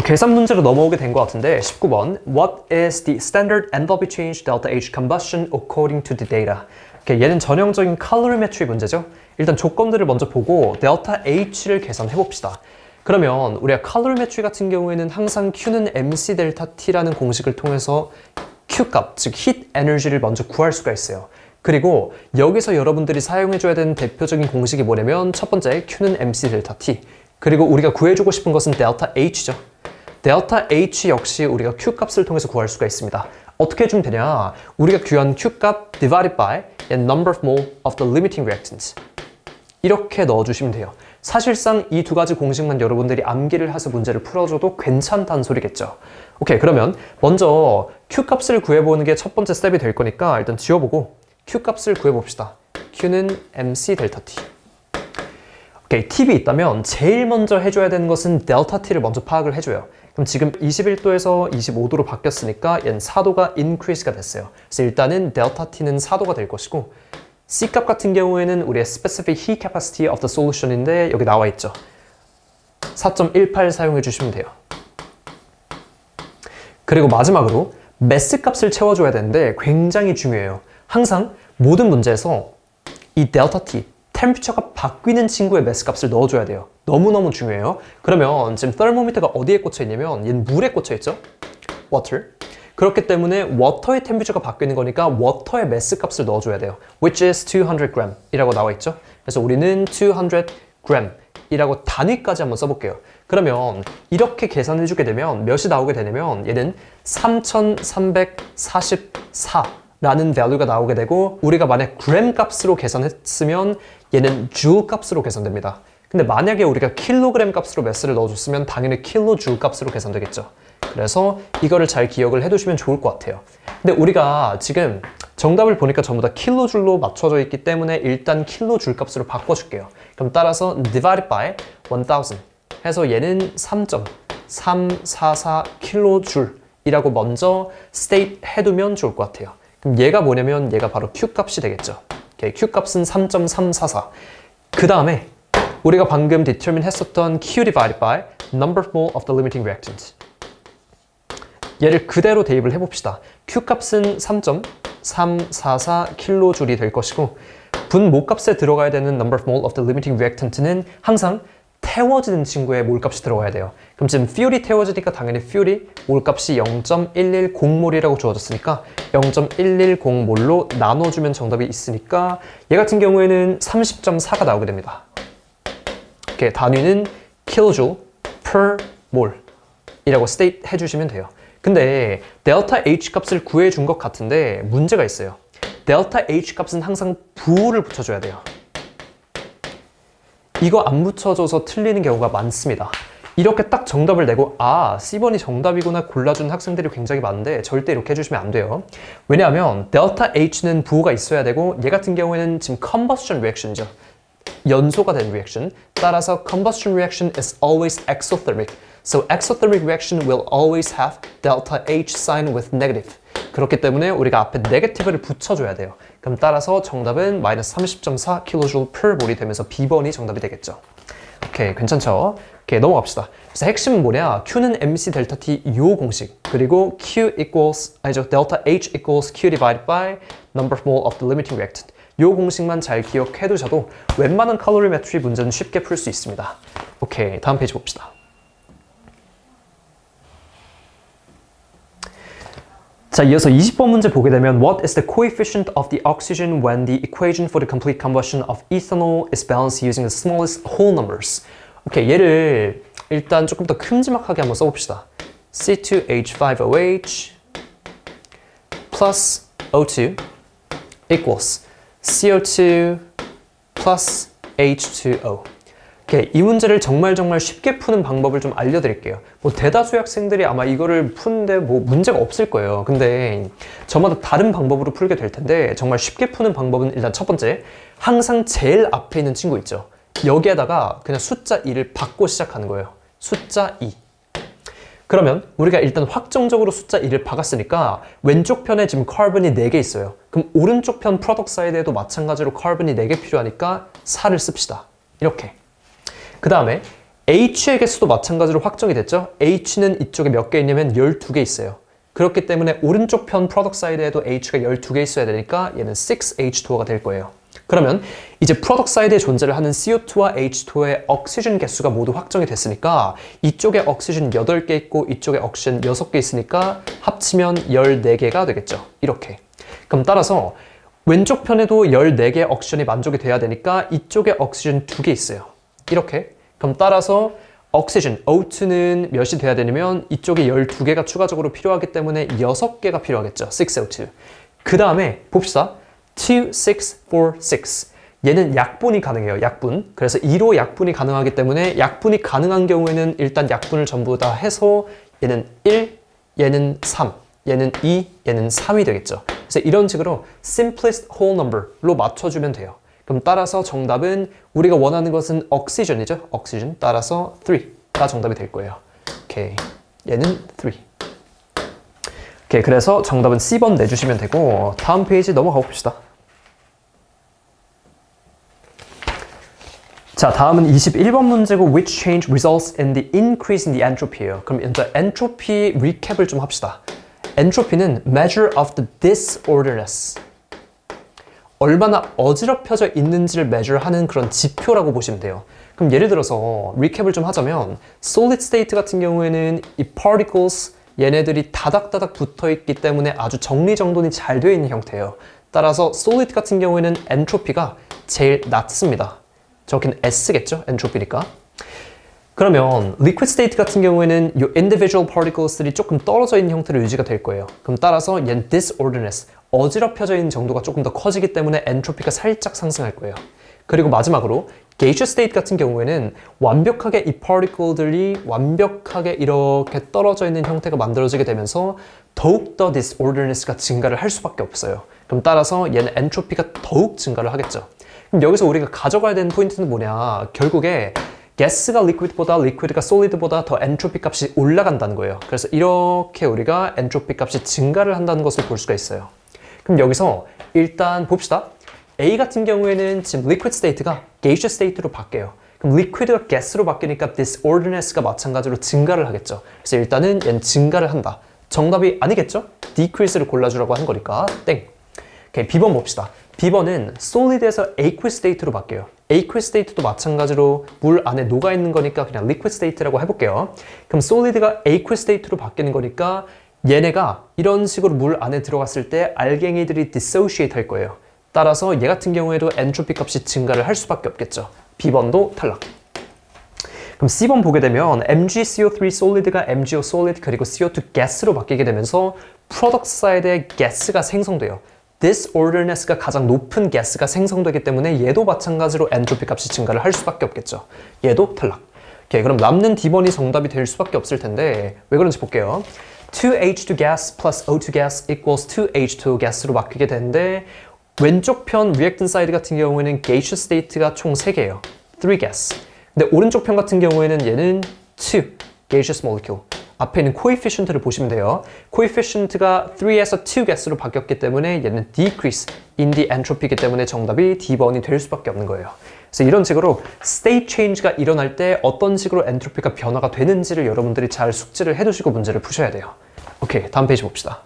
계산 문제로 넘어오게 된 것 같은데 19번 What is the standard enthalpy change delta H combustion according to the data? 오케이, 얘는 전형적인 칼로리메트리 문제죠. 일단 조건들을 먼저 보고 델타 H를 계산해 봅시다. 그러면 우리가 칼로리메트리 같은 경우에는 항상 Q는 MC 델타 T라는 공식을 통해서 Q값, 즉 heat energy를 먼저 구할 수가 있어요. 그리고 여기서 여러분들이 사용해줘야 되는 대표적인 공식이 뭐냐면 첫 번째 Q는 MC 델타 T. 그리고 우리가 구해주고 싶은 것은 델타 H죠. 델타 H 역시 우리가 Q값을 통해서 구할 수가 있습니다. 어떻게 해주면 되냐? 우리가 구한 Q값 divided by the number of mole of the limiting reactants. 이렇게 넣어주시면 돼요. 사실상 이 두 가지 공식만 여러분들이 암기를 해서 문제를 풀어줘도 괜찮다는 소리겠죠. 오케이, 그러면 먼저 Q값을 구해보는 게 첫 번째 스텝이 될 거니까 일단 지워보고 Q값을 구해봅시다. Q는 MC 델타 T. 오케이, 팁이 있다면 제일 먼저 해줘야 되는 것은 델타 T를 먼저 파악을 해줘요. 그럼 지금 21도에서 25도로 바뀌었으니까 얘는 4도가 increase가 됐어요. 그래서 일단은 델타 T는 4도가 될 것이고 C값 같은 경우에는 우리의 specific heat capacity of the solution인데 여기 나와 있죠. 4.18 사용해 주시면 돼요. 그리고 마지막으로 mass 값을 채워줘야 되는데 굉장히 중요해요. 항상 모든 문제에서 이 델타 T, 템피처가 바뀌는 친구의 mass 값을 넣어줘야 돼요. 너무너무 중요해요. 그러면 지금 thermometer가 어디에 꽂혀 있냐면 얘는 물에 꽂혀 있죠? water. 그렇기 때문에 워터의 템피처가 바뀌는 거니까 워터의 매스 값을 넣어줘야 돼요. Which is 200g 이라고 나와 있죠. 그래서 우리는 200g 이라고 단위까지 한번 써볼게요. 그러면 이렇게 계산해주게 되면 몇이 나오게 되냐면 얘는 3344라는 value가 나오게 되고 우리가 만약 g 값으로 계산했으면 얘는 joule 값으로 계산됩니다. 근데 만약에 우리가 킬로그램 값으로 매스를 넣어줬으면 당연히 킬로줄 값으로 계산되겠죠. 그래서 이거를 잘 기억을 해두시면 좋을 것 같아요. 근데 우리가 지금 정답을 보니까 전부 다 킬로줄로 맞춰져 있기 때문에 일단 킬로줄 값으로 바꿔줄게요. 그럼 따라서 divided by 1000 해서 얘는 3.344 킬로줄이라고 먼저 state 해두면 좋을 것 같아요. 그럼 얘가 뭐냐면 얘가 바로 Q 값이 되겠죠. 오케이, Q 값은 3.344. 그 다음에 우리가 방금 determine 했었던 Q divided by number of mole of the limiting reactant. 얘를 그대로 대입을 해봅시다. Q 값은 3.344kJ이 될 것이고 분모 값에 들어가야 되는 number of mole of the limiting reactant는 항상 태워지는 친구의 몰 값이 들어가야 돼요. 그럼 지금 fuel이 태워지니까 당연히 fuel이 몰 값이 0.110몰이라고 주어졌으니까 0.110몰로 나눠주면 정답이 있으니까 얘 같은 경우에는 30.4가 나오게 됩니다. 이렇게 단위는 kilojoule per mole 이라고 state 해주시면 돼요. 근데 델타 H 값을 구해준 것 같은데 문제가 있어요. 델타 H 값은 항상 부호를 붙여줘야 돼요. 이거 안 붙여줘서 틀리는 경우가 많습니다. 이렇게 딱 정답을 내고 아, C번이 정답이구나 골라준 학생들이 굉장히 많은데 절대 이렇게 해주시면 안 돼요. 왜냐하면 델타 H는 부호가 있어야 되고 얘 같은 경우에는 지금 combustion reaction이죠. 연소가 된 reaction. 따라서 combustion reaction is always exothermic. So exothermic reaction will always have delta H sign with negative. 그렇기 때문에 우리가 앞에 negative를 붙여줘야 돼요. 그럼 따라서 정답은 마이너스 30.4 kJ per 몰이 되면서 B번이 정답이 되겠죠. 오케이, 괜찮죠? 오케이, 넘어갑시다. 그래서 핵심은 뭐냐? Q는 MC 델타 T 요 공식. 그리고 Q equals, 아니죠, delta H equals Q divided by number of mole of the limiting reactant. 요 공식만 잘 기억해 두셔도 웬만한 칼로리메트리 문제는 쉽게 풀 수 있습니다. 오케이, 다음 페이지 봅시다. 자, 이어서 20번 문제 보게 되면 What is the coefficient of the oxygen when the equation for the complete combustion of ethanol is balanced using the smallest whole numbers? 오케이, 얘를 일단 조금 더 큼지막하게 한번 써봅시다. C2H5OH plus O2 equals CO2 plus H2O. 오케이, 이 문제를 정말 쉽게 푸는 방법을 좀 알려드릴게요. 뭐 대다수의 학생들이 아마 이거를 푸는데 뭐 문제가 없을 거예요. 근데 저마다 다른 방법으로 풀게 될 텐데 정말 쉽게 푸는 방법은 일단 첫 번째, 항상 제일 앞에 있는 친구 있죠. 여기에다가 그냥 숫자 2를 받고 시작하는 거예요. 숫자 2. 그러면 우리가 일단 확정적으로 숫자 2를 박았으니까 왼쪽 편에 지금 카본이 4개 있어요. 그럼 오른쪽 편 프로덕트 사이드에도 마찬가지로 카본이 4개 필요하니까 4를 씁시다. 이렇게. 그 다음에 H의 개수도 마찬가지로 확정이 됐죠? H는 이쪽에 몇 개 있냐면 12개 있어요. 그렇기 때문에 오른쪽 편 프로덕트 사이드에도 H가 12개 있어야 되니까 얘는 6H2O가 될 거예요. 그러면 이제 프로덕트 사이드에 존재를 하는 CO2와 H2오의 옥시전 개수가 모두 확정이 됐으니까 이쪽에 옥시전 8개 있고 이쪽에 옥시전 6개 있으니까 합치면 14개가 되겠죠. 이렇게. 그럼 따라서 왼쪽 편에도 14개의 옥시전이 만족이 돼야 되니까 이쪽에 옥시전 2개 있어요. 이렇게. 그럼 따라서 옥시전 O2는 몇이 돼야 되냐면 이쪽에 12개가 추가적으로 필요하기 때문에 6개가 필요하겠죠. 6O2. 그 다음에 봅시다. 2, 6, 4, 6. 얘는 약분이 가능해요. 약분. 그래서 2로 약분이 가능하기 때문에 약분이 가능한 경우에는 일단 약분을 전부 다 해서 얘는 1, 얘는 3, 얘는 2, 얘는 3이 되겠죠. 그래서 이런 식으로 simplest whole number로 맞춰주면 돼요. 그럼 따라서 정답은 우리가 원하는 것은 옥시전이죠. 옥시전. 따라서 3가 정답이 될 거예요. 오케이. 얘는 3. 오케이. 그래서 정답은 C번 내주시면 되고 다음 페이지 넘어가 봅시다. 자, 다음은 21번 문제고 which change results in the increase in the entropy예요. 그럼 일단 엔트로피 리캡을 좀 합시다. 엔트로피는 measure of the disorderness. 얼마나 어지럽혀져 있는지를 measure하는 그런 지표라고 보시면 돼요. 그럼 예를 들어서 리캡을 좀 하자면 solid state 같은 경우에는 이 particles 얘네들이 다닥다닥 붙어 있기 때문에 아주 정리정돈이 잘 되어 있는 형태예요. 따라서 solid 같은 경우에는 엔트로피가 제일 낮습니다. 저긴 S겠죠? 엔트로피니까. 그러면 liquid state 같은 경우에는 이 individual particles들이 조금 떨어져 있는 형태로 유지가 될 거예요. 그럼 따라서 얘는 disorderness, 어지럽혀져 있는 정도가 조금 더 커지기 때문에 엔트로피가 살짝 상승할 거예요. 그리고 마지막으로 gaseous state 같은 경우에는 완벽하게 이 particle들이 완벽하게 이렇게 떨어져 있는 형태가 만들어지게 되면서 더욱더 disorderness가 증가를 할 수밖에 없어요. 그럼 따라서 얘는 엔트로피가 더욱 증가를 하겠죠. 그럼 여기서 우리가 가져가야 되는 포인트는 뭐냐? 결국에 가스가 리퀴드보다 리퀴드가 솔리드보다 더 엔트로피 값이 올라간다는 거예요. 그래서 이렇게 우리가 엔트로피 값이 증가를 한다는 것을 볼 수가 있어요. 그럼 여기서 일단 봅시다. A 같은 경우에는 지금 liquid state가 gaseous state로 바뀌어요. 그럼 liquid가 gas로 바뀌니까 this ordinary가 마찬가지로 증가를 하겠죠. 그래서 일단은 얘는 증가를 한다. 정답이 아니겠죠? decrease를 골라주라고 한 거니까 땡. 오케이, B번 봅시다. B번은 solid에서 aqueous state로 바뀌어요. aqueous state도 마찬가지로 물 안에 녹아있는 거니까 그냥 liquid state라고 해볼게요. 그럼 solid가 aqueous state로 바뀌는 거니까 얘네가 이런 식으로 물 안에 들어갔을 때 알갱이들이 dissociate 할 거예요. 따라서 얘 같은 경우에도 엔트로피 값이 증가를 할 수밖에 없겠죠. B번도 탈락. 그럼 C번 보게 되면 MgCO3 solid가 MgO solid 그리고 CO2 gas로 바뀌게 되면서 product side에 gas가 생성돼요. disordernes가 가장 높은 gas가 생성되기 때문에 얘도 마찬가지로 엔트로피 값이 증가를 할 수밖에 없겠죠. 얘도 탈락. 오케이, 그럼 남는 D번이 정답이 될 수밖에 없을 텐데 왜 그런지 볼게요. 2H2 gas plus O2 gas equals 2H2O gas로 바뀌게 되는데 왼쪽 편 reactant side 같은 경우에는 gaseous state가 총 3개예요. 3 gas. 근데 오른쪽 편 같은 경우에는 얘는 2 gaseous molecule. 앞에 있는 coefficient를 보시면 돼요. coefficient가 3에서 2 gas로 바뀌었기 때문에 얘는 decrease in the entropy이기 때문에 정답이 D번이 될 수밖에 없는 거예요. 그래서 이런 식으로 state change가 일어날 때 어떤 식으로 엔트로피가 변화가 되는지를 여러분들이 잘 숙지를 해두시고 문제를 푸셔야 돼요. 오케이, 다음 페이지 봅시다.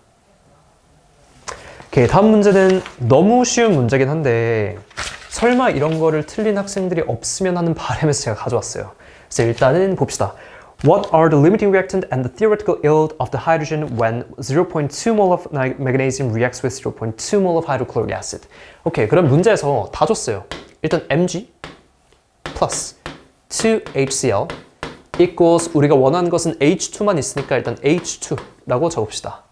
오케이, 다음 문제는 너무 쉬운 문제긴 한데 설마 이런 거를 틀린 학생들이 없으면 하는 바람에서 제가 가져왔어요. 그래서 일단은 봅시다. What are the limiting reactant and the theoretical yield of the hydrogen when 0.2 mole of magnesium reacts with 0.2 mole of hydrochloric acid? 오케이, 그럼 문제에서 다 줬어요. 일단 Mg plus 2HCl equals 우리가 원하는 것은 H2만 있으니까 일단 H2라고 적읍시다.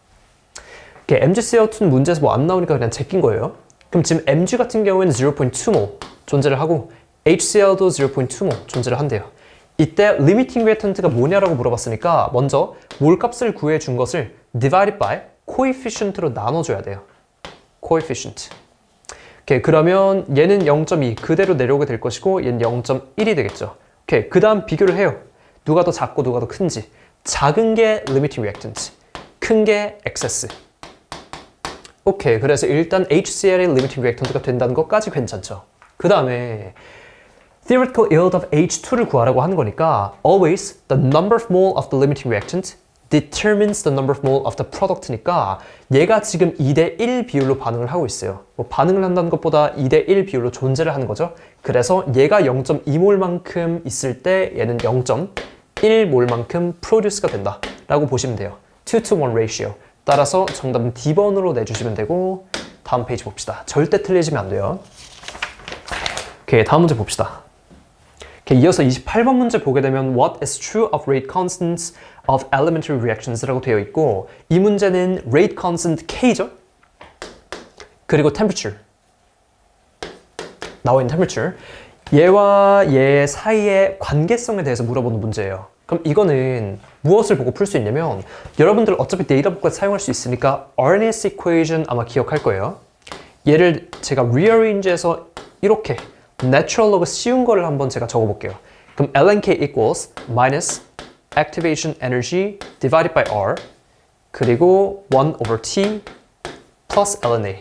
오케이, MgCl2는 문제에서 뭐 안 나오니까 그냥 제낀 거예요. 그럼 지금 Mg 같은 경우에는 0.2mol 존재를 하고 HCl도 0.2mol 존재를 한대요. 이때 limiting reactant가 뭐냐라고 물어봤으니까 먼저 몰 값을 구해준 것을 divided by coefficient로 나눠줘야 돼요. coefficient. 오케이, 그러면 얘는 0.2 그대로 내려오게 될 것이고 얘는 0.1이 되겠죠. 오케이, 그 다음 비교를 해요. 누가 더 작고 누가 더 큰지. 작은 게 limiting reactant, 큰 게 excess. 오케이, 그래서 일단 HCl이 limiting reactant가 된다는 것까지 괜찮죠. 그 다음에 theoretical yield of H2를 구하라고 하는 거니까 always the number of mole of the limiting reactant determines the number of mole of the product니까 얘가 지금 2대1 비율로 반응을 하고 있어요. 뭐 반응을 한다는 것보다 2대1 비율로 존재를 하는 거죠. 그래서 얘가 0.2몰만큼 있을 때 얘는 0.1몰만큼 produce가 된다 라고 보시면 돼요. 2-to-1 ratio. 따라서 정답은 D번으로 내주시면 되고 다음 페이지 봅시다. 절대 틀리시면 안 돼요. 오케이, 다음 문제 봅시다. 오케이, 이어서 28번 문제 보게 되면 What is true of rate constants of elementary reactions? 라고 되어 있고 이 문제는 rate constant K죠? 그리고 temperature. 나와 있는 temperature. 얘와 얘 사이의 관계성에 대해서 물어보는 문제예요. 그럼 이거는 무엇을 보고 풀 수 있냐면 여러분들 어차피 데이터북까지 사용할 수 있으니까 Arrhenius equation 아마 기억할 거예요. 얘를 제가 rearrange해서 이렇게 natural log 쉬운 거를 한번 제가 적어볼게요. 그럼 lnk equals minus activation energy divided by R 그리고 1 over T plus lna.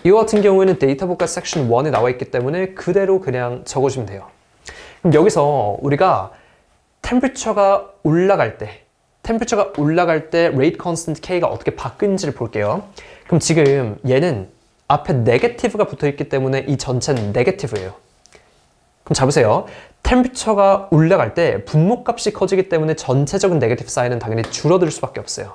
이거 같은 경우에는 데이터북과 섹션 1에 나와 있기 때문에 그대로 그냥 적어주면 돼요. 그럼 여기서 우리가 템퍼처가 올라갈 때 rate constant K가 어떻게 바뀌는지를 볼게요. 그럼 지금 얘는 앞에 네게티브가 붙어 있기 때문에 이 전체는 네게티브예요. 그럼 잡으세요. 템퍼처가 올라갈 때 분모값이 커지기 때문에 전체적인 네게티브 사인은 당연히 줄어들 수밖에 없어요.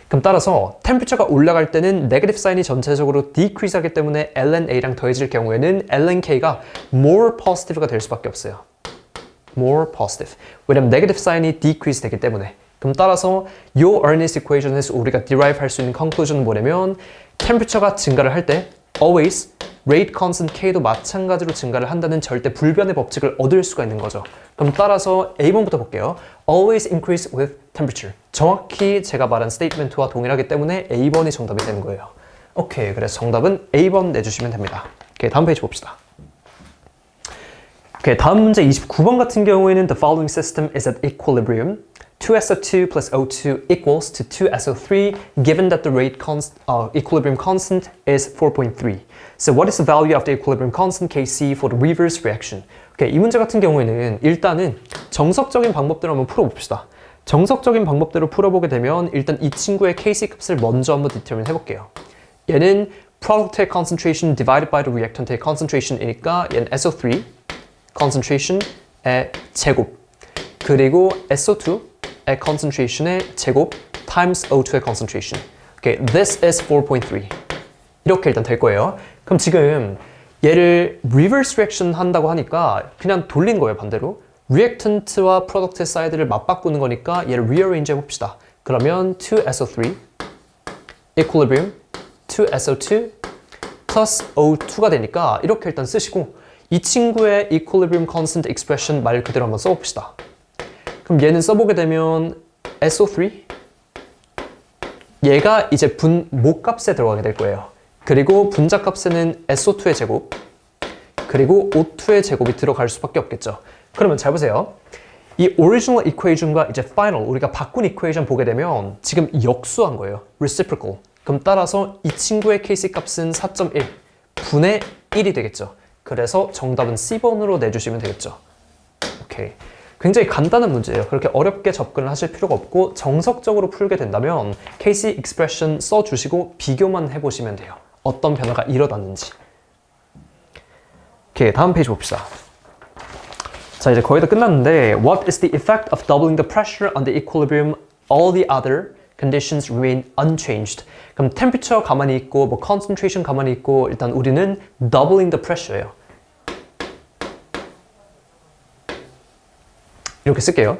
그럼 따라서 템퍼처가 올라갈 때는 네게티브 사인이 전체적으로 decrease 하기 때문에 lnA랑 더해질 경우에는 lnk가 more positive가 될 수밖에 없어요. more positive. 왜냐면 네게티브 사인이 decrease 되기 때문에. 그럼 따라서 이 Arrhenius equation에서 우리가 derive 할 수 있는 conclusion은 뭐냐면 템퍼처가 증가를 할 때 always rate constant K도 마찬가지로 증가를 한다는 절대 불변의 법칙을 얻을 수가 있는 거죠. 그럼 따라서 A번부터 볼게요. always increase with temperature. 정확히 제가 말한 스테이트먼트와 동일하기 때문에 A번이 정답이 되는 거예요. 오케이, 그래서 정답은 A번 내주시면 됩니다. 오케이, 다음 페이지 봅시다. 오케이, 다음 문제 29번 같은 경우에는 the following system is at equilibrium. 2SO2 plus O2 equals to 2SO3 given that the equilibrium constant is 4.3. So what is the value of the equilibrium constant Kc for the reverse reaction? Okay, 이 문제 같은 경우에는 일단은 정석적인 방법대로 한번 풀어봅시다. 정석적인 방법대로 풀어보게 되면 일단 이 친구의 Kc 값을 먼저 한번 디터민 해볼게요. 얘는 product의 concentration divided by the reactant의 concentration이니까 얘는 SO3 concentration의 제곱 그리고 SO2의 concentration의 제곱 times O2의 concentration. Okay, this is 4.3. 이렇게 일단 될 거예요. 그럼 지금 얘를 reverse reaction 한다고 하니까 그냥 돌린 거예요, 반대로. reactant와 product 사이드를 맞바꾸는 거니까 얘를 rearrange 해봅시다. 그러면 2SO3 equilibrium 2SO2 plus O2가 되니까 이렇게 일단 쓰시고 이 친구의 equilibrium constant expression 말 그대로 한번 써봅시다. 그럼 얘는 써보게 되면 SO3 얘가 이제 분모값에 들어가게 될 거예요. 그리고 분자값에는 SO2의 제곱 그리고 O2의 제곱이 들어갈 수밖에 없겠죠. 그러면 잘 보세요. 이 original equation과 이제 final 우리가 바꾼 equation 보게 되면 지금 역수한 거예요. reciprocal. 그럼 따라서 이 친구의 Kc 값은 4.1 분의 1이 되겠죠. 그래서 정답은 C번으로 내주시면 되겠죠. 오케이. 굉장히 간단한 문제예요. 그렇게 어렵게 접근을 하실 필요가 없고 정석적으로 풀게 된다면 Kc expression 써주시고 비교만 해보시면 돼요. 어떤 변화가 일어났는지. 오케이, 다음 페이지 봅시다. 자, 이제 거의 다 끝났는데 What is the effect of doubling the pressure on the equilibrium? All the other conditions remain unchanged. 그럼 temperature 가만히 있고 뭐 concentration 가만히 있고 일단 우리는 doubling the pressure예요. 이렇게 쓸게요.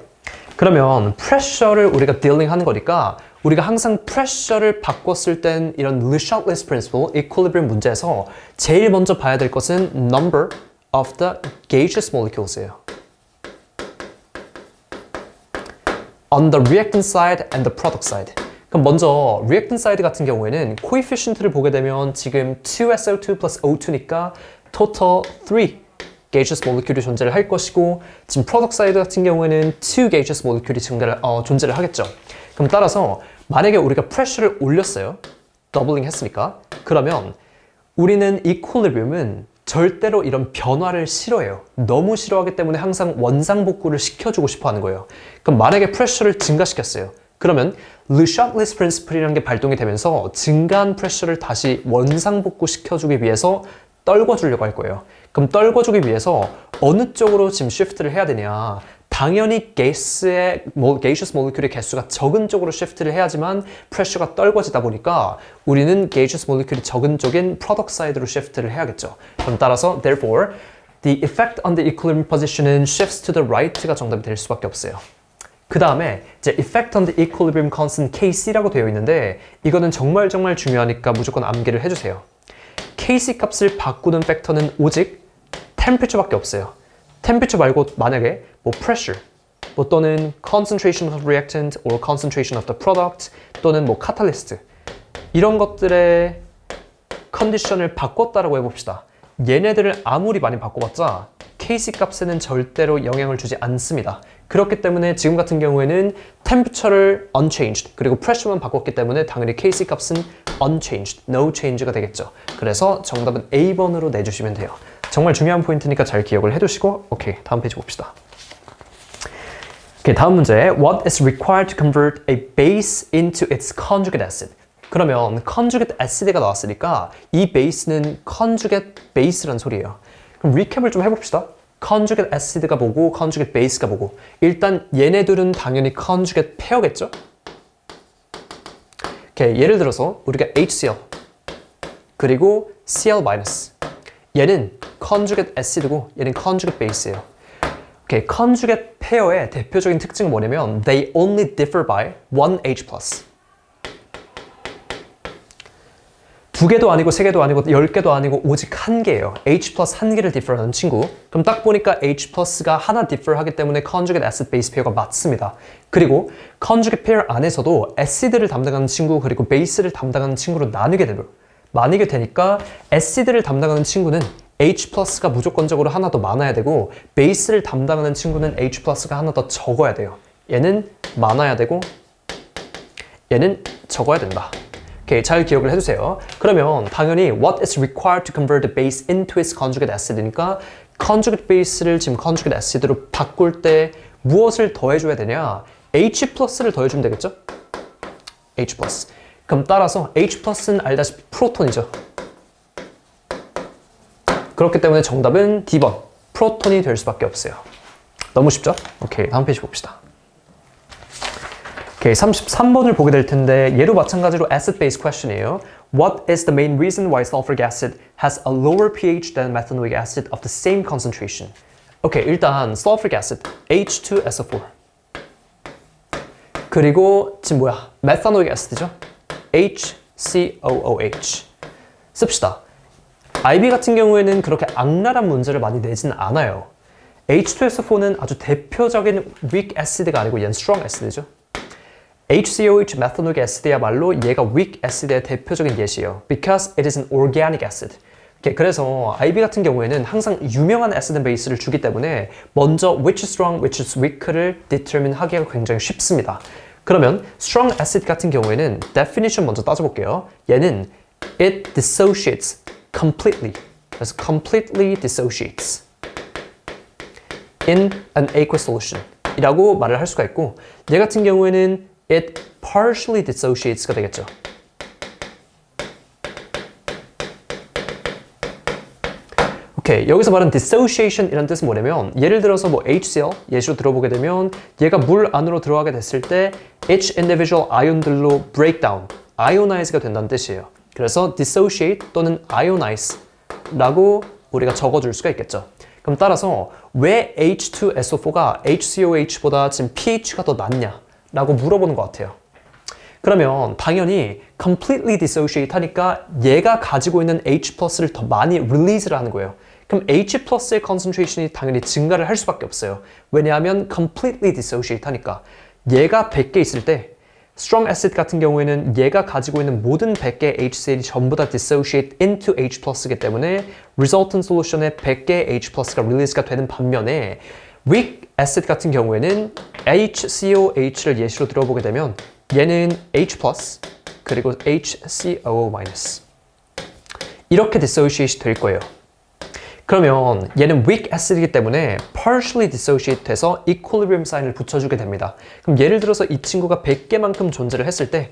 그러면 pressure를 우리가 dealing 하는 거니까 우리가 항상 pressure를 바꿨을 땐 이런 Le Chatelet's principle, equilibrium 문제에서 제일 먼저 봐야 될 것은 number of the gaseous molecules예요. On the reactant side and the product side. 그럼 먼저 reactant side 같은 경우에는 coefficient를 보게 되면 지금 2SO2 plus O2니까 total 3 gaseous molecule이 존재를 할 것이고 지금 product side 같은 경우에는 2 gaseous molecule이 존재를 하겠죠. 그럼 따라서 만약에 우리가 pressure를 올렸어요. doubling 했으니까. 그러면 우리는 equilibrium은 절대로 이런 변화를 싫어해요. 너무 싫어하기 때문에 항상 원상복구를 시켜주고 싶어 하는 거예요. 그럼 만약에 pressure를 증가시켰어요. 그러면 Le Chatelet's principle이라는 게 발동이 되면서 증가한 pressure를 다시 원상복구 시켜주기 위해서 떨궈주려고 할 거예요. 그럼 떨궈주기 위해서 어느 쪽으로 지금 shift를 해야 되냐? 당연히 gaseous molecule의 개수가 적은 쪽으로 shift를 해야지만 pressure가 떨궈지다 보니까 우리는 gaseous molecule이 적은 쪽인 product side로 shift를 해야겠죠. 그럼 따라서 therefore the effect on the equilibrium position은 shifts to the right가 정답이 될 수밖에 없어요. 그 다음에 이제 effect on the equilibrium constant Kc라고 되어 있는데 이거는 정말 중요하니까 무조건 암기를 해주세요. Kc 값을 바꾸는 팩터는 오직 temperature밖에 없어요. temperature 말고 만약에 뭐 pressure 뭐 또는 concentration of reactant or concentration of the product 또는 뭐 catalyst 이런 것들의 컨디션을 바꿨다라고 해봅시다. 얘네들을 아무리 많이 바꿔봤자 Kc 값에는 절대로 영향을 주지 않습니다. 그렇기 때문에 지금 같은 경우에는 temperature를 unchanged 그리고 pressure만 바꿨기 때문에 당연히 Kc 값은 unchanged, no change가 되겠죠. 그래서 정답은 A번으로 내주시면 돼요. 정말 중요한 포인트니까 잘 기억을 해두시고 오케이, 다음 페이지 봅시다. 오케이, 다음 문제 What is required to convert a base into its conjugate acid? 그러면 conjugate acid가 나왔으니까 이 base는 conjugate base라는 소리예요. 그럼 리캡을 좀 해봅시다. conjugate acid가 뭐고 conjugate base가 뭐고 일단 얘네들은 당연히 conjugate pair겠죠? 오케이, 예를 들어서 우리가 HCl 그리고 Cl- 얘는 conjugate acid고 얘는 conjugate base예요. 오케이, conjugate pair의 대표적인 특징은 뭐냐면 they only differ by one H+. 두 개도 아니고 세 개도 아니고 10개도 아니고 오직 한 개예요. H+ 한 개를 differ하는 친구. 그럼 딱 보니까 H+가 하나 differ 하기 때문에 conjugate acid base pair가 맞습니다. 그리고 conjugate pair 안에서도 acid를 담당하는 친구 그리고 base를 담당하는 친구로 나뉘게 되니까 acid를 담당하는 친구는 H+가 무조건적으로 하나 더 많아야 되고 base를 담당하는 친구는 H+가 하나 더 적어야 돼요. 얘는 많아야 되고 얘는 적어야 된다. 오케이, 잘 기억을 해주세요. 그러면 당연히 what is required to convert the base into its conjugate acid니까 conjugate base를 지금 conjugate acid로 바꿀 때 무엇을 더해줘야 되냐? H 플러스를 더해주면 되겠죠? H 플러스. 그럼 따라서 H 플러스는 알다시피 프로톤이죠. 그렇기 때문에 정답은 D번 프로톤이 될 수밖에 없어요. 너무 쉽죠? 오케이, 다음 페이지 봅시다. 오케이, 33번을 보게 될 텐데 얘도 마찬가지로 acid-based question이에요. What is the main reason why sulfuric acid has a lower pH than methanoic acid of the same concentration? 오케이, 일단 sulfuric acid, H2SO4. 그리고 지금 뭐야? methanoic acid죠? HCOOH. 씁시다. IB 같은 경우에는 그렇게 악랄한 문제를 많이 내진 않아요. H2SO4는 아주 대표적인 weak acid가 아니고 얘는 strong acid죠. HCOH methanoic acid야말로 얘가 weak acid의 대표적인 예시예요. Because it is an organic acid. 그래서 IB 같은 경우에는 항상 유명한 acid and base를 주기 때문에 먼저 which is strong, which is weak를 determine 하기가 굉장히 쉽습니다. 그러면 strong acid 같은 경우에는 definition 먼저 따져볼게요. 얘는 it dissociates completely. 그래서 completely dissociates in an aqueous solution 이라고 말을 할 수가 있고 얘 같은 경우에는 it partially dissociates가 되겠죠. 오케이, 여기서 말하는 dissociation 이란 뜻은 뭐냐면 예를 들어서 뭐 HCl 예시로 들어보게 되면 얘가 물 안으로 들어가게 됐을 때 each individual ions들로 breakdown, ionize가 된다는 뜻이에요. 그래서 dissociate 또는 ionize 라고 우리가 적어줄 수가 있겠죠. 그럼 따라서 왜 H2SO4가 HCOH보다 지금 pH가 더 낮냐? 라고 물어보는 것 같아요. 그러면 당연히 completely dissociate 하니까 얘가 가지고 있는 H 플러스를 더 많이 release를 하는 거예요. 그럼 H 플러스의 concentration이 당연히 증가를 할 수밖에 없어요. 왜냐하면 completely dissociate 하니까 얘가 100개 있을 때 strong acid 같은 경우에는 얘가 가지고 있는 모든 100개의 HCl이 전부 다 dissociate into H 플러스이기 때문에 resultant solution에 100개의 H 플러스가 release가 되는 반면에 weak acid 같은 경우에는 HCOH를 예시로 들어보게 되면 얘는 H 플러스 그리고 HCOO 마이너스 이렇게 dissociate 될 거예요. 그러면 얘는 weak acid이기 때문에 partially dissociate 돼서 equilibrium sign을 붙여주게 됩니다. 그럼 예를 들어서 이 친구가 100개만큼 존재를 했을 때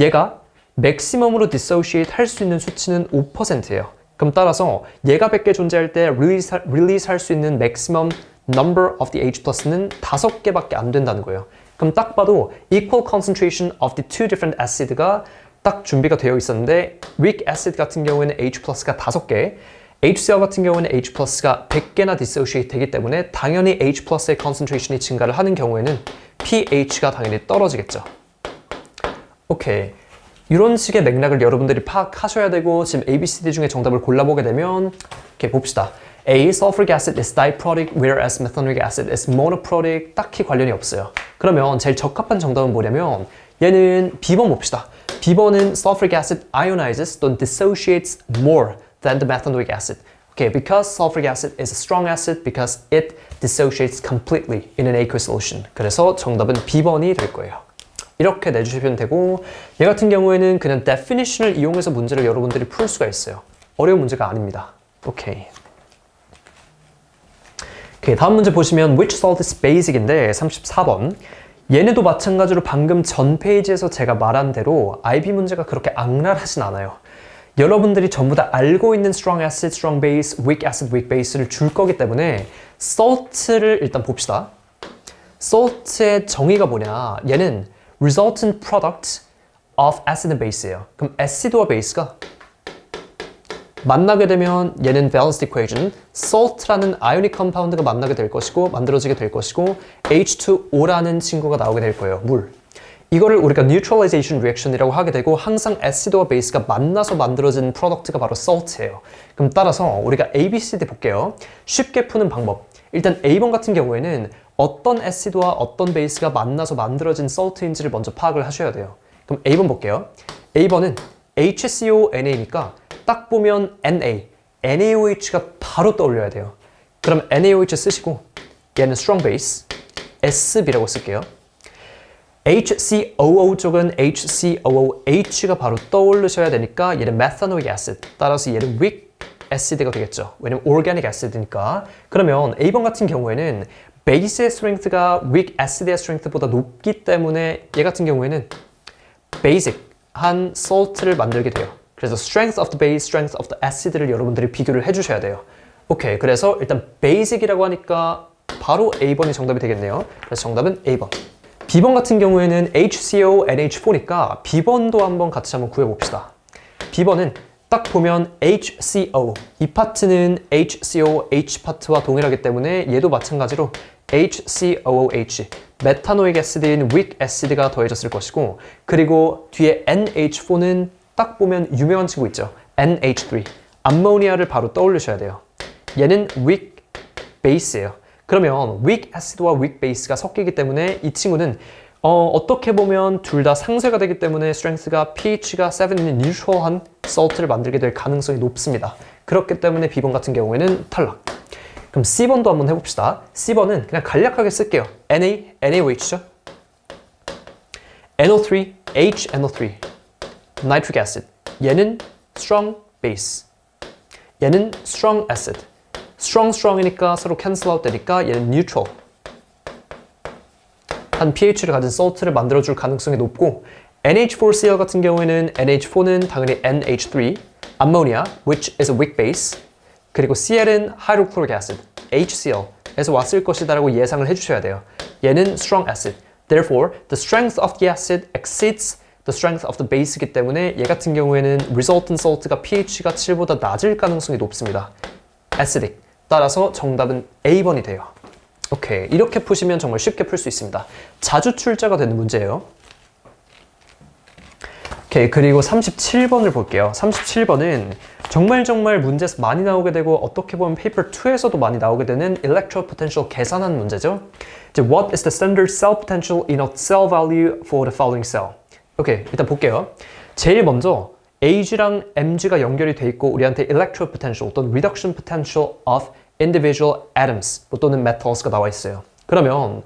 얘가 maximum으로 dissociate 할 수 있는 수치는 5%예요. 그럼 따라서 얘가 100개 존재할 때 release 할 수 있는 maximum number of the H plus는 5개밖에 안 된다는 거예요. 그럼 딱 봐도 equal concentration of the two different acid가 딱 준비가 되어 있었는데 weak acid 같은 경우에는 H plus가 5개 HCl 같은 경우에는 H 플러스가 100개나 dissociate 되기 때문에 당연히 H 플러스의 concentration이 증가를 하는 경우에는 pH가 당연히 떨어지겠죠. 오케이. 이런 식의 맥락을 여러분들이 파악하셔야 되고 지금 A, B, C, D 중에 정답을 골라보게 되면 이렇게 봅시다. A. Sulfuric acid is diprotic whereas methanoic acid is monoprotic. 딱히 관련이 없어요. 그러면 제일 적합한 정답은 뭐냐면 얘는 B번 봅시다. B번은 Sulfuric acid ionizes 또는 dissociates more than the methanoic acid. Okay, because sulfuric acid is a strong acid because it dissociates completely in an aqueous solution. 그래서 정답은 B번이 될 거예요. 이렇게 내주시면 되고 얘 같은 경우에는 그냥 definition을 이용해서 문제를 여러분들이 풀 수가 있어요. 어려운 문제가 아닙니다. 오케이. 다음 문제 보시면 which salt is basic인데 34번. 얘네도 마찬가지로 방금 전 페이지에서 제가 말한 대로 IB 문제가 그렇게 악랄하진 않아요. 여러분들이 전부 다 알고 있는 strong acid, strong base, weak acid, weak base를 줄 거기 때문에 salt를 일단 봅시다. salt의 정의가 뭐냐? 얘는 resultant product of acid and base예요. 그럼 acid와 base가 만나게 되면 얘는 balanced equation, salt라는 ionic compound가 만나게 될 것이고 만들어지게 될 것이고 H2O라는 친구가 나오게 될 거예요. 물. 이거를 우리가 neutralization reaction이라고 하게 되고 항상 acid와 base가 만나서 만들어진 프로덕트가 바로 salt예요. 그럼 따라서 우리가 A, B, C, D 볼게요. 쉽게 푸는 방법. 일단 A번 같은 경우에는 어떤 acid와 어떤 base가 만나서 만들어진 salt인지를 먼저 파악을 하셔야 돼요. 그럼 A번 볼게요. A번은 HCONA니까 딱 보면 Na, NaOH가 바로 떠올려야 돼요. 그럼 NaOH 쓰시고 얘는 strong base, SB라고 쓸게요. HCOO 쪽은 HCOOH가 바로 떠오르셔야 되니까 얘는 methanoic acid, 따라서 얘는 weak acid가 되겠죠. 왜냐면 organic acid니까. 그러면 A번 같은 경우에는 베이스의 strength가 weak acid의 strength보다 높기 때문에 얘 같은 경우에는 basic한 salt를 만들게 돼요. 그래서 strength of the base, strength of the acid를 여러분들이 비교를 해주셔야 돼요. 오케이, 그래서 일단 basic이라고 하니까 바로 A번이 정답이 되겠네요. 그래서 정답은 A번. B번 같은 경우에는 HCO, NH4니까 B번도 한번 같이 한번 구해봅시다. B번은 딱 보면 HCO, 이 파트는 HCO, H 파트와 동일하기 때문에 얘도 마찬가지로 HCOOH, 메타노익 애시드인 weak acid가 더해졌을 것이고, 그리고 뒤에 NH4는 딱 보면 유명한 친구 있죠. NH3, 암모니아를 바로 떠올리셔야 돼요. 얘는 weak base예요. 그러면 weak acid와 weak base가 섞이기 때문에 이 친구는 어떻게 보면 둘 다 상쇄가 되기 때문에 strength가 pH가 7인 neutral한 salt를 만들게 될 가능성이 높습니다. 그렇기 때문에 B번 같은 경우에는 탈락. 그럼 C번도 한번 해봅시다. C번은 그냥 간략하게 쓸게요. NaOH죠. NO3, HNO3, nitric acid. 얘는 strong base. 얘는 strong acid. strong이니까 서로 cancel out 되니까 얘는 neutral. 한 pH를 가진 salt를 만들어줄 가능성이 높고, NH4Cl 같은 경우에는 NH4는 당연히 NH3, ammonia, which is a weak base, 그리고 Cl은 hydrochloric acid, HCl에서 왔을 것이다라고 예상을 해주셔야 돼요. 얘는 strong acid. Therefore, the strength of the acid exceeds the strength of the base이기 때문에 얘 같은 경우에는 resultant salt가 pH가 7보다 낮을 가능성이 높습니다. acidic. 따라서 정답은 A번이 돼요. 오케이, 이렇게 푸시면 정말 쉽게 풀 수 있습니다. 자주 출제가 되는 문제예요. 오케이, 그리고 37번을 볼게요. 37번은 정말 문제에서 많이 나오게 되고 어떻게 보면 페이퍼 2에서도 많이 나오게 되는 electrode potential 계산하는 문제죠. 이제 what is the standard cell potential in a cell value for the following cell? 오케이, 일단 볼게요. 제일 먼저 Ag랑 Mg가 연결이 돼 있고 우리한테 electrode potential 또는 reduction potential of individual atoms 또는 metals가 나와 있어요. 그러면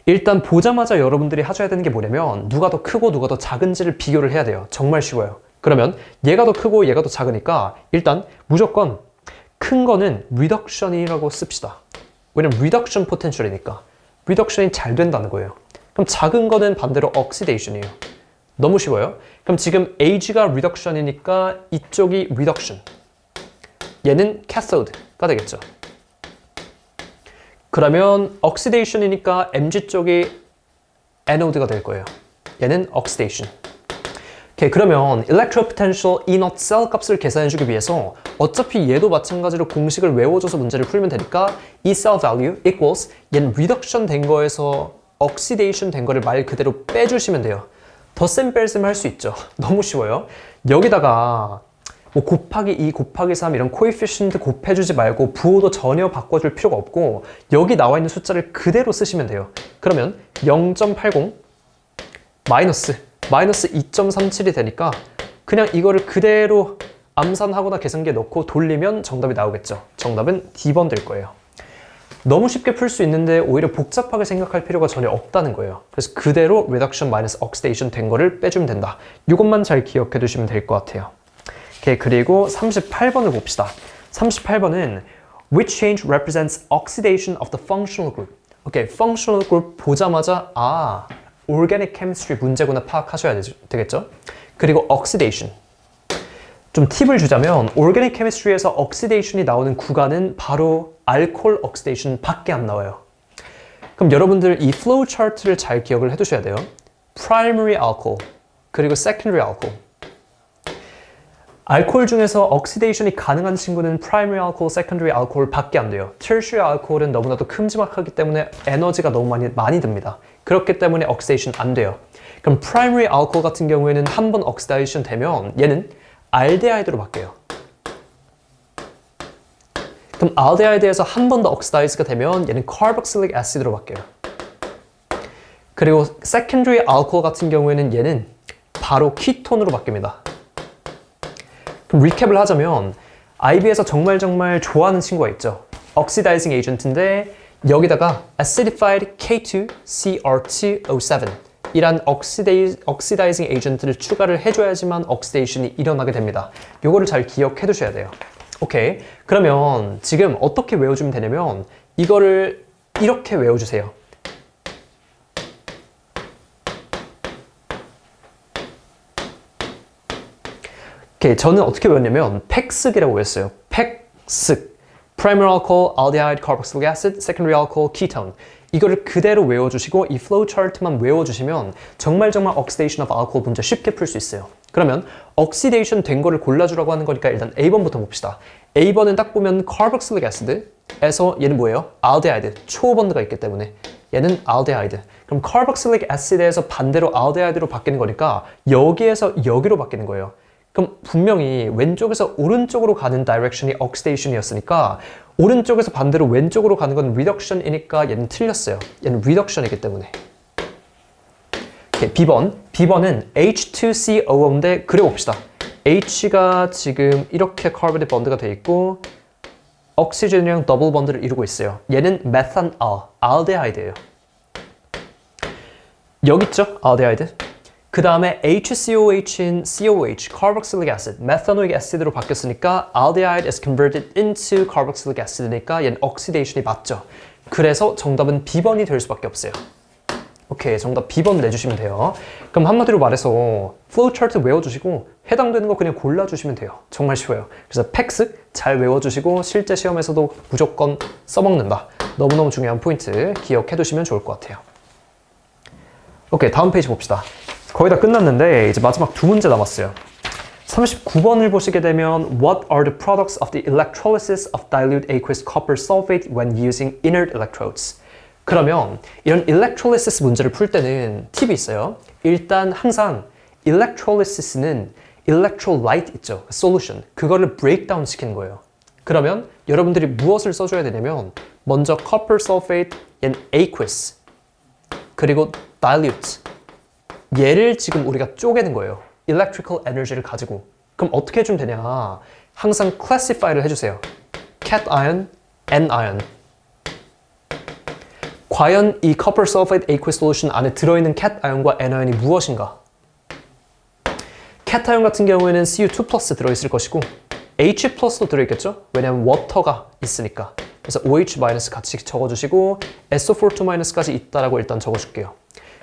일단 보자마자 여러분들이 하셔야 되는 게 뭐냐면 누가 더 크고 누가 더 작은지를 비교를 해야 돼요. 정말 쉬워요. 그러면 얘가 더 크고 얘가 더 작으니까 일단 무조건 큰 거는 reduction이라고 씁시다. 왜냐면 reduction potential이니까. reduction이 잘 된다는 거예요. 그럼 작은 거는 반대로 oxidation이에요. 너무 쉬워요. 그럼 지금 Ag가 reduction이니까 이쪽이 reduction. 얘는 cathode가 되겠죠. 그러면 oxidation이니까 Mg 쪽이 anode가 될 거예요. 얘는 oxidation. 오케이, 그러면 electrode potential in a cell 값을 계산해주기 위해서 어차피 얘도 마찬가지로 공식을 외워줘서 문제를 풀면 되니까 이 cell value equals 얘는 reduction 된 거에서 oxidation 된 거를 말 그대로 빼주시면 돼요. 덧셈 뺄셈 할 수 있죠. 너무 쉬워요. 여기다가 뭐 곱하기 2, 곱하기 3 이런 코에피션트 곱해주지 말고 부호도 전혀 바꿔줄 필요가 없고 여기 나와 있는 숫자를 그대로 쓰시면 돼요. 그러면 0.80 마이너스 2.37이 되니까 그냥 이거를 그대로 암산하거나 계산기에 넣고 돌리면 정답이 나오겠죠. 정답은 D번 될 거예요. 너무 쉽게 풀 수 있는데 오히려 복잡하게 생각할 필요가 전혀 없다는 거예요. 그래서 그대로 reduction minus oxidation 된 거를 빼주면 된다. 이것만 잘 기억해 두시면 될 것 같아요. 오케이, 그리고 38번을 봅시다. 38번은 which change represents oxidation of the functional group. 오케이, functional group 보자마자 organic chemistry 문제구나 파악하셔야 되겠죠? 그리고 oxidation. 좀 팁을 주자면 organic chemistry에서 oxidation이 나오는 구간은 바로 알코올 oxidation 밖에 안 나와요. 그럼 여러분들 이 flow chart를 잘 기억을 해두셔야 돼요. primary alcohol 그리고 secondary alcohol. 알코올 중에서 oxidation이 가능한 친구는 primary alcohol, secondary alcohol 밖에 안 돼요. tertiary alcohol은 너무나도 큼지막하기 때문에 에너지가 너무 많이 듭니다. 그렇기 때문에 oxidation 안 돼요. 그럼 primary alcohol 같은 경우에는 한 번 oxidation 되면 얘는 알데하이드로 바뀌어요. 그럼 알데하이드에서 한 번 더 oxidize가 되면 얘는 carboxylic acid로 바뀌어요. 그리고 secondary alcohol 같은 경우에는 얘는 바로 키톤으로 바뀝니다. 그럼 리캡을 하자면 IB에서 정말 좋아하는 친구가 있죠. oxidizing agent인데 여기다가 acidified K2CR2O7 이란 oxidizing agent를 추가를 해줘야지만 oxidation이 일어나게 됩니다. 요거를 잘 기억해 두셔야 돼요. 오케이. 그러면 지금 어떻게 외워주면 되냐면 이거를 이렇게 외워주세요. 오케이. 저는 어떻게 외웠냐면 팩스기라고 외웠어요. 팩스. Primary alcohol, aldehyde, carboxylic acid, secondary alcohol, ketone. 이거를 그대로 외워주시고 이 flow chart만 외워주시면 정말 oxidation of alcohol 문제 쉽게 풀 수 있어요. 그러면 oxidation 된 거를 골라주라고 하는 거니까 일단 A번부터 봅시다. A번은 딱 보면 carboxylic acid에서 얘는 뭐예요? aldehyde, 초본드가 있기 때문에 얘는 aldehyde. 그럼 carboxylic acid에서 반대로 aldehyde로 바뀌는 거니까 여기에서 여기로 바뀌는 거예요. 그럼 분명히 왼쪽에서 오른쪽으로 가는 direction이 oxidation이었으니까 오른쪽에서 반대로 왼쪽으로 가는 건 reduction이니까 얘는 틀렸어요. 얘는 reduction이기 때문에. 오케이, B번은 H2CO인데 그려봅시다. H가 지금 이렇게 카르보네이트 번드가 돼 있고 옥시전이랑 더블 번드를 이루고 있어요. 얘는 메탄알, 알데하이드예요. 여기 있죠? 알데하이드. 그 다음에 HCOH인 COH, carboxylic acid, methanoic acid로 바뀌었으니까 aldehyde is converted into carboxylic acid니까 얘는 oxidation이 맞죠. 그래서 정답은 B번이 될 수밖에 없어요. 오케이, 정답 B번 내주시면 돼요. 그럼 한마디로 말해서 flowchart 외워주시고 해당되는 거 그냥 골라주시면 돼요. 정말 쉬워요. 그래서 팩스 잘 외워주시고 실제 시험에서도 무조건 써먹는다. 너무너무 중요한 포인트 기억해두시면 좋을 것 같아요. 오케이, 다음 페이지 봅시다. 거의 다 끝났는데 이제 마지막 두 문제 남았어요. 39번을 보시게 되면 What are the products of the electrolysis of dilute aqueous copper sulfate when using inert electrodes? 그러면 이런 electrolysis 문제를 풀 때는 팁이 있어요. 일단 항상 electrolysis는 electrolyte 있죠. solution. 그거를 breakdown 시키는 거예요. 그러면 여러분들이 무엇을 써줘야 되냐면 먼저 copper sulfate, 얘는 aqueous, 그리고 dilute. 얘를 지금 우리가 쪼개는 거예요. electrical energy를 가지고. 그럼 어떻게 해주면 되냐? 항상 classify를 해주세요. cation, anion. 과연 이 copper sulfate aqueous solution 안에 들어있는 cation과 anion이 무엇인가? cation 같은 경우에는 Cu2+ 들어있을 것이고 H+도 들어있겠죠? 왜냐면 water가 있으니까. 그래서 OH- 같이 적어주시고 SO4-까지 있다라고 일단 적어줄게요.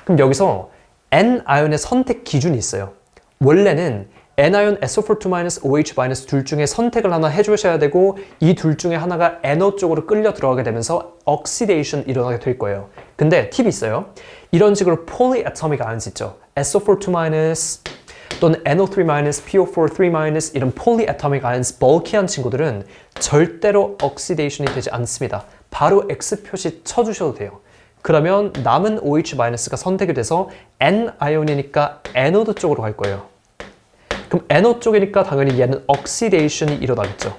그럼 여기서 N-아연의 선택 기준이 있어요. 원래는 N-아연, SO4-, OH- 둘 중에 선택을 하나 해주셔야 되고 이 둘 중에 하나가 NO 쪽으로 끌려 들어가게 되면서 oxidation 일어나게 될 거예요. 근데 팁이 있어요. 이런 식으로 polyatomic ions 있죠. SO4-, 또는 NO3-, PO4-3- 이런 polyatomic ions, bulky한 친구들은 절대로 oxidation이 되지 않습니다. 바로 X 표시 쳐주셔도 돼요. 그러면 남은 OH-가 선택이 돼서 N-아연이니까 에노드 쪽으로 갈 거예요. 그럼 NO 쪽이니까 당연히 얘는 oxidation이 일어나겠죠.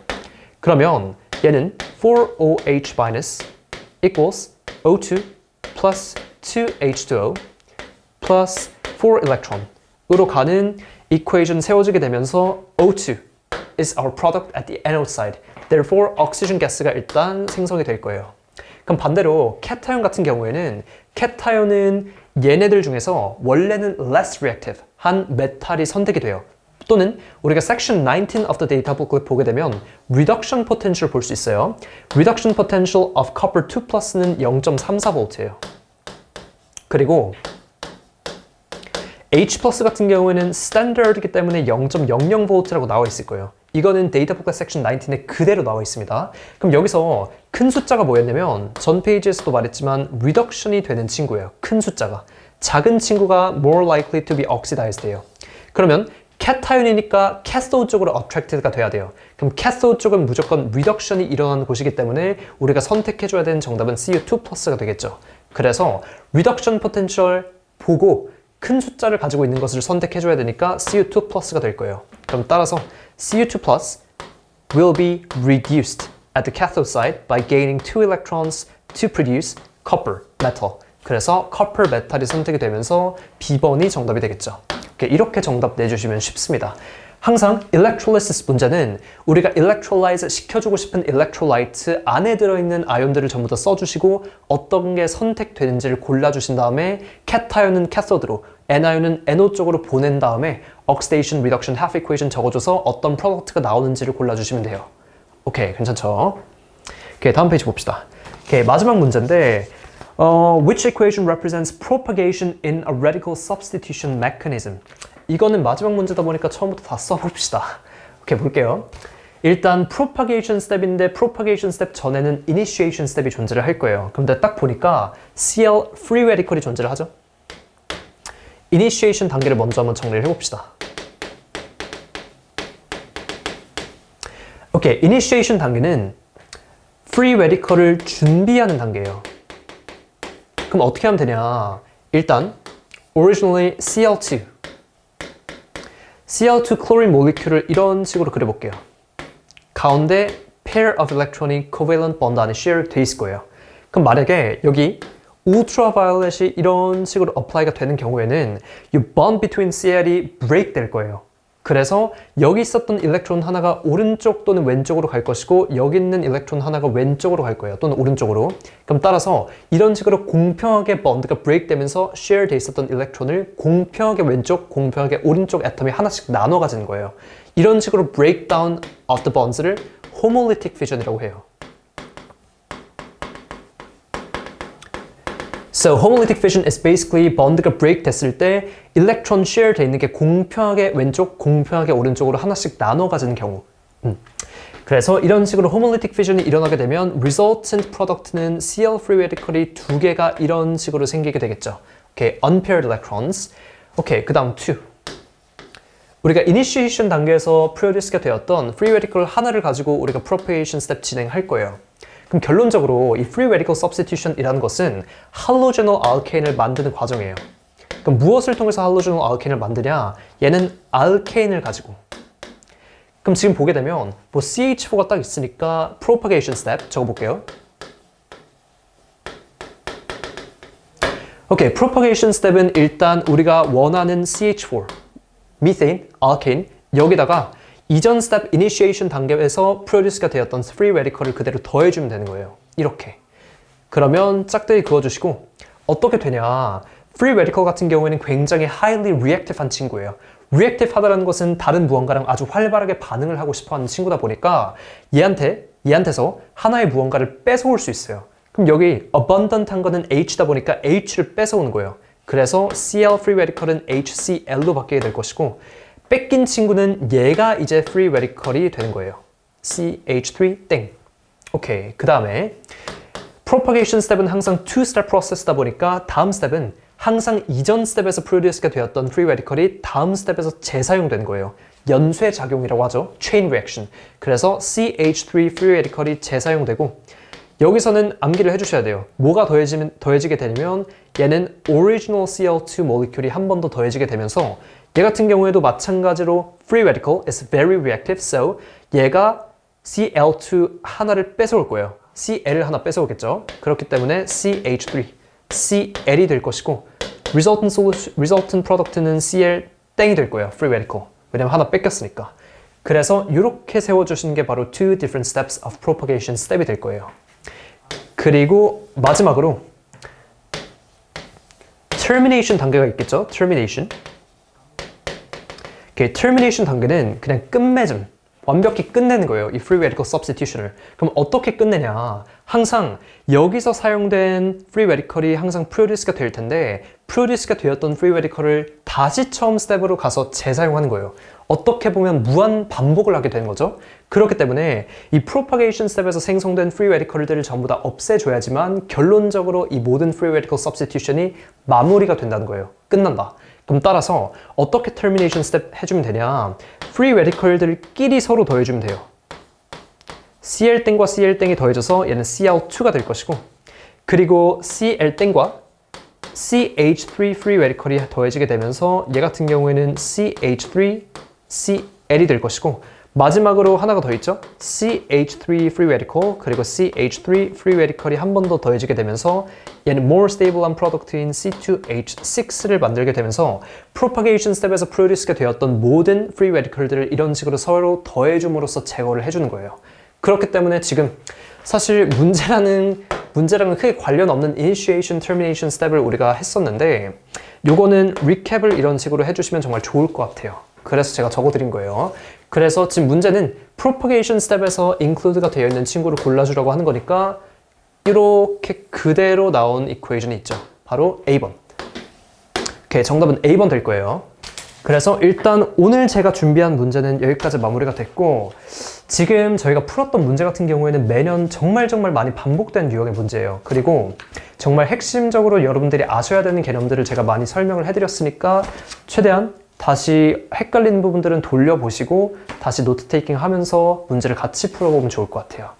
그러면 얘는 4OH- equals O2 plus 2H2O plus 4 electron으로 가는 equation 세워지게 되면서 O2 is our product at the anode side. Therefore, oxygen gas가 일단 생성이 될 거예요. 그럼 반대로 cation 같은 경우에는 cation은 얘네들 중에서 원래는 less reactive 한 메탈이 선택이 돼요. 또는 우리가 section 19 of the data booklet 보게 되면 reduction potential 볼 수 있어요. reduction potential of copper 2+는 0.34V예요. 그리고 H+ 같은 경우에는 standard이기 때문에 0.00V라고 나와 있을 거예요. 이거는 데이터 북렛 섹션 19에 그대로 나와 있습니다. 그럼 여기서 큰 숫자가 뭐였냐면 전 페이지에서도 말했지만 reduction이 되는 친구예요. 큰 숫자가. 작은 친구가 more likely to be oxidized예요. 그러면 cation이니까 cathode 쪽으로 attracted가 돼야 돼요. 그럼 cathode 쪽은 무조건 reduction이 일어나는 곳이기 때문에 우리가 선택해줘야 되는 정답은 Cu2+가 되겠죠. 그래서 reduction potential 보고 큰 숫자를 가지고 있는 것을 선택해줘야 되니까 Cu2+가 될 거예요. 그럼 따라서 Cu2+ will be reduced at the cathode side by gaining 2 electrons to produce copper metal. 그래서 copper metal이 선택이 되면서 B번이 정답이 되겠죠. 이렇게 정답 내주시면 쉽습니다. 항상 electrolysis 문제는 우리가 electrolyze 시켜주고 싶은 electrolyte 안에 들어있는 아이온들을 전부 다 써주시고 어떤 게 선택되는지를 골라주신 다음에 cation은 캐서드로 ani온은 NO 쪽으로 보낸 다음에 oxidation, reduction, half equation 적어줘서 어떤 프로덕트가 나오는지를 골라주시면 돼요. 오케이, 괜찮죠? 오케이, 다음 페이지 봅시다. 오케이, 마지막 문제인데 which equation represents propagation in a radical substitution mechanism? 이거는 마지막 문제다 보니까 처음부터 다 써봅시다. 오케이, 볼게요. 일단 propagation step인데 propagation step 전에는 initiation step이 존재를 할 거예요. 근데 딱 보니까 Cl free radical이 존재를 하죠. initiation 단계를 먼저 한번 정리를 해봅시다. 오케이, initiation 단계는 free radical을 준비하는 단계예요. 그럼 어떻게 하면 되냐? 일단 originally Cl2 chlorine molecule을 이런 식으로 그려볼게요. 가운데 pair of electron이 covalent bond 안에 share 돼 있을 거예요. 그럼 만약에 여기 ultraviolet이 이런 식으로 apply가 되는 경우에는 이 bond between Cl이 break 될 거예요. 그래서 여기 있었던 일렉트론 하나가 오른쪽 또는 왼쪽으로 갈 것이고 여기 있는 일렉트론 하나가 왼쪽으로 갈 거예요. 또는 오른쪽으로. 그럼 따라서 이런 식으로 공평하게 번드가 브레이크 되면서 share 돼 있었던 일렉트론을 공평하게 왼쪽, 공평하게 오른쪽 애텀이 하나씩 나눠 가지는 거예요. 이런 식으로 breakdown of the bonds를 homolytic fission이라고 해요. So homolytic fission is basically bond가 break 됐을 때 electron share 돼 있는 게 공평하게 왼쪽, 공평하게 오른쪽으로 하나씩 나눠 가지는 경우. 그래서 이런 식으로 homolytic fission이 일어나게 되면 resultant product는 Cl free radical이 두 개가 이런 식으로 생기게 되겠죠. Okay, unpaired electrons. Okay, 그 다음 2. 우리가 initiation 단계에서 produce가 되었던 free radical 하나를 가지고 우리가 propagation step 진행할 거예요. 그럼 결론적으로 이 free radical substitution이라는 것은 halogenal alkane을 만드는 과정이에요. 그럼 무엇을 통해서 halogenal alkane을 만드냐? 얘는 alkane을 가지고. 그럼 지금 보게 되면 뭐 CH4가 딱 있으니까 propagation step 적어볼게요. 오케이, propagation step은 일단 우리가 원하는 CH4, methane, alkane 여기다가 이전 스텝 initiation 단계에서 produce가 되었던 free radical을 그대로 더해주면 되는 거예요. 이렇게. 그러면 짝대기 그어주시고 어떻게 되냐? free radical 같은 경우에는 굉장히 highly reactive한 친구예요. reactive하다는 것은 다른 무언가랑 아주 활발하게 반응을 하고 싶어하는 친구다 보니까 얘한테서 하나의 무언가를 뺏어올 수 있어요. 그럼 여기 abundant한 거는 H다 보니까 H를 뺏어오는 거예요. 그래서 Cl free radical은 HCl로 바뀌게 될 것이고 뺏긴 친구는 얘가 이제 free radical이 되는 거예요. CH3 땡. 오케이. 그 다음에 propagation step은 항상 two-step process다 보니까 다음 스텝은 항상 이전 스텝에서 produce가 되었던 free radical이 다음 스텝에서 재사용되는 거예요. 연쇄 작용이라고 하죠. chain reaction. 그래서 CH3 free radical이 재사용되고 여기서는 암기를 해주셔야 돼요. 뭐가 더해지게 되면 얘는 original Cl2 molecule이 한 번 더 더해지게 되면서 얘 같은 경우에도 마찬가지로 free radical is very reactive, so 얘가 Cl2 하나를 뺏어올 거예요. Cl을 하나 뺏어오겠죠. 그렇기 때문에 CH3, Cl이 될 것이고 resultant product는 Cl 땡이 될 거예요. free radical. 왜냐면 하나 뺏겼으니까. 그래서 이렇게 세워주시는 게 바로 two different steps of propagation step이 될 거예요. 그리고 마지막으로 termination 단계가 있겠죠. termination. termination 단계는 그냥 끝맺음, 완벽히 끝내는 거예요. 이 free radical substitution을. 그럼 어떻게 끝내냐? 항상 여기서 사용된 free radical이 항상 produce가 될 텐데 produce가 되었던 free radical을 다시 처음 스텝으로 가서 재사용하는 거예요. 어떻게 보면 무한 반복을 하게 되는 거죠. 그렇기 때문에 이 propagation step에서 생성된 free radical들을 전부 다 없애줘야지만 결론적으로 이 모든 free radical substitution이 마무리가 된다는 거예요. 끝난다. 그럼 따라서 어떻게 termination step 해주면 되냐? free radical들끼리 서로 더해주면 돼요. Cl-땡과 Cl-땡이 더해져서 얘는 Cl2가 될 것이고 그리고 Cl-땡과 CH3 free radical이 더해지게 되면서 얘 같은 경우에는 CH3, Cl이 될 것이고 마지막으로 하나가 더 있죠? CH3 free radical 그리고 CH3 free radical이 한 번 더 더해지게 되면서 얘는 more stable한 프로덕트인 C2H6를 만들게 되면서 propagation step에서 produce가 되었던 모든 free radical들을 이런 식으로 서로 더해줌으로써 제거를 해주는 거예요. 그렇기 때문에 지금 사실 문제랑은 크게 관련 없는 initiation, termination step을 우리가 했었는데 요거는 recap을 이런 식으로 해주시면 정말 좋을 것 같아요. 그래서 제가 적어드린 거예요. 그래서 지금 문제는 propagation step에서 include가 되어 있는 친구를 골라주라고 하는 거니까 이렇게 그대로 나온 equation이 있죠. 바로 A번. 오케이, 정답은 A번 될 거예요. 그래서 일단 오늘 제가 준비한 문제는 여기까지 마무리가 됐고 지금 저희가 풀었던 문제 같은 경우에는 매년 정말 많이 반복된 유형의 문제예요. 그리고 정말 핵심적으로 여러분들이 아셔야 되는 개념들을 제가 많이 설명을 해드렸으니까 최대한 다시 헷갈리는 부분들은 돌려보시고 다시 노트 테이킹 하면서 문제를 같이 풀어보면 좋을 것 같아요.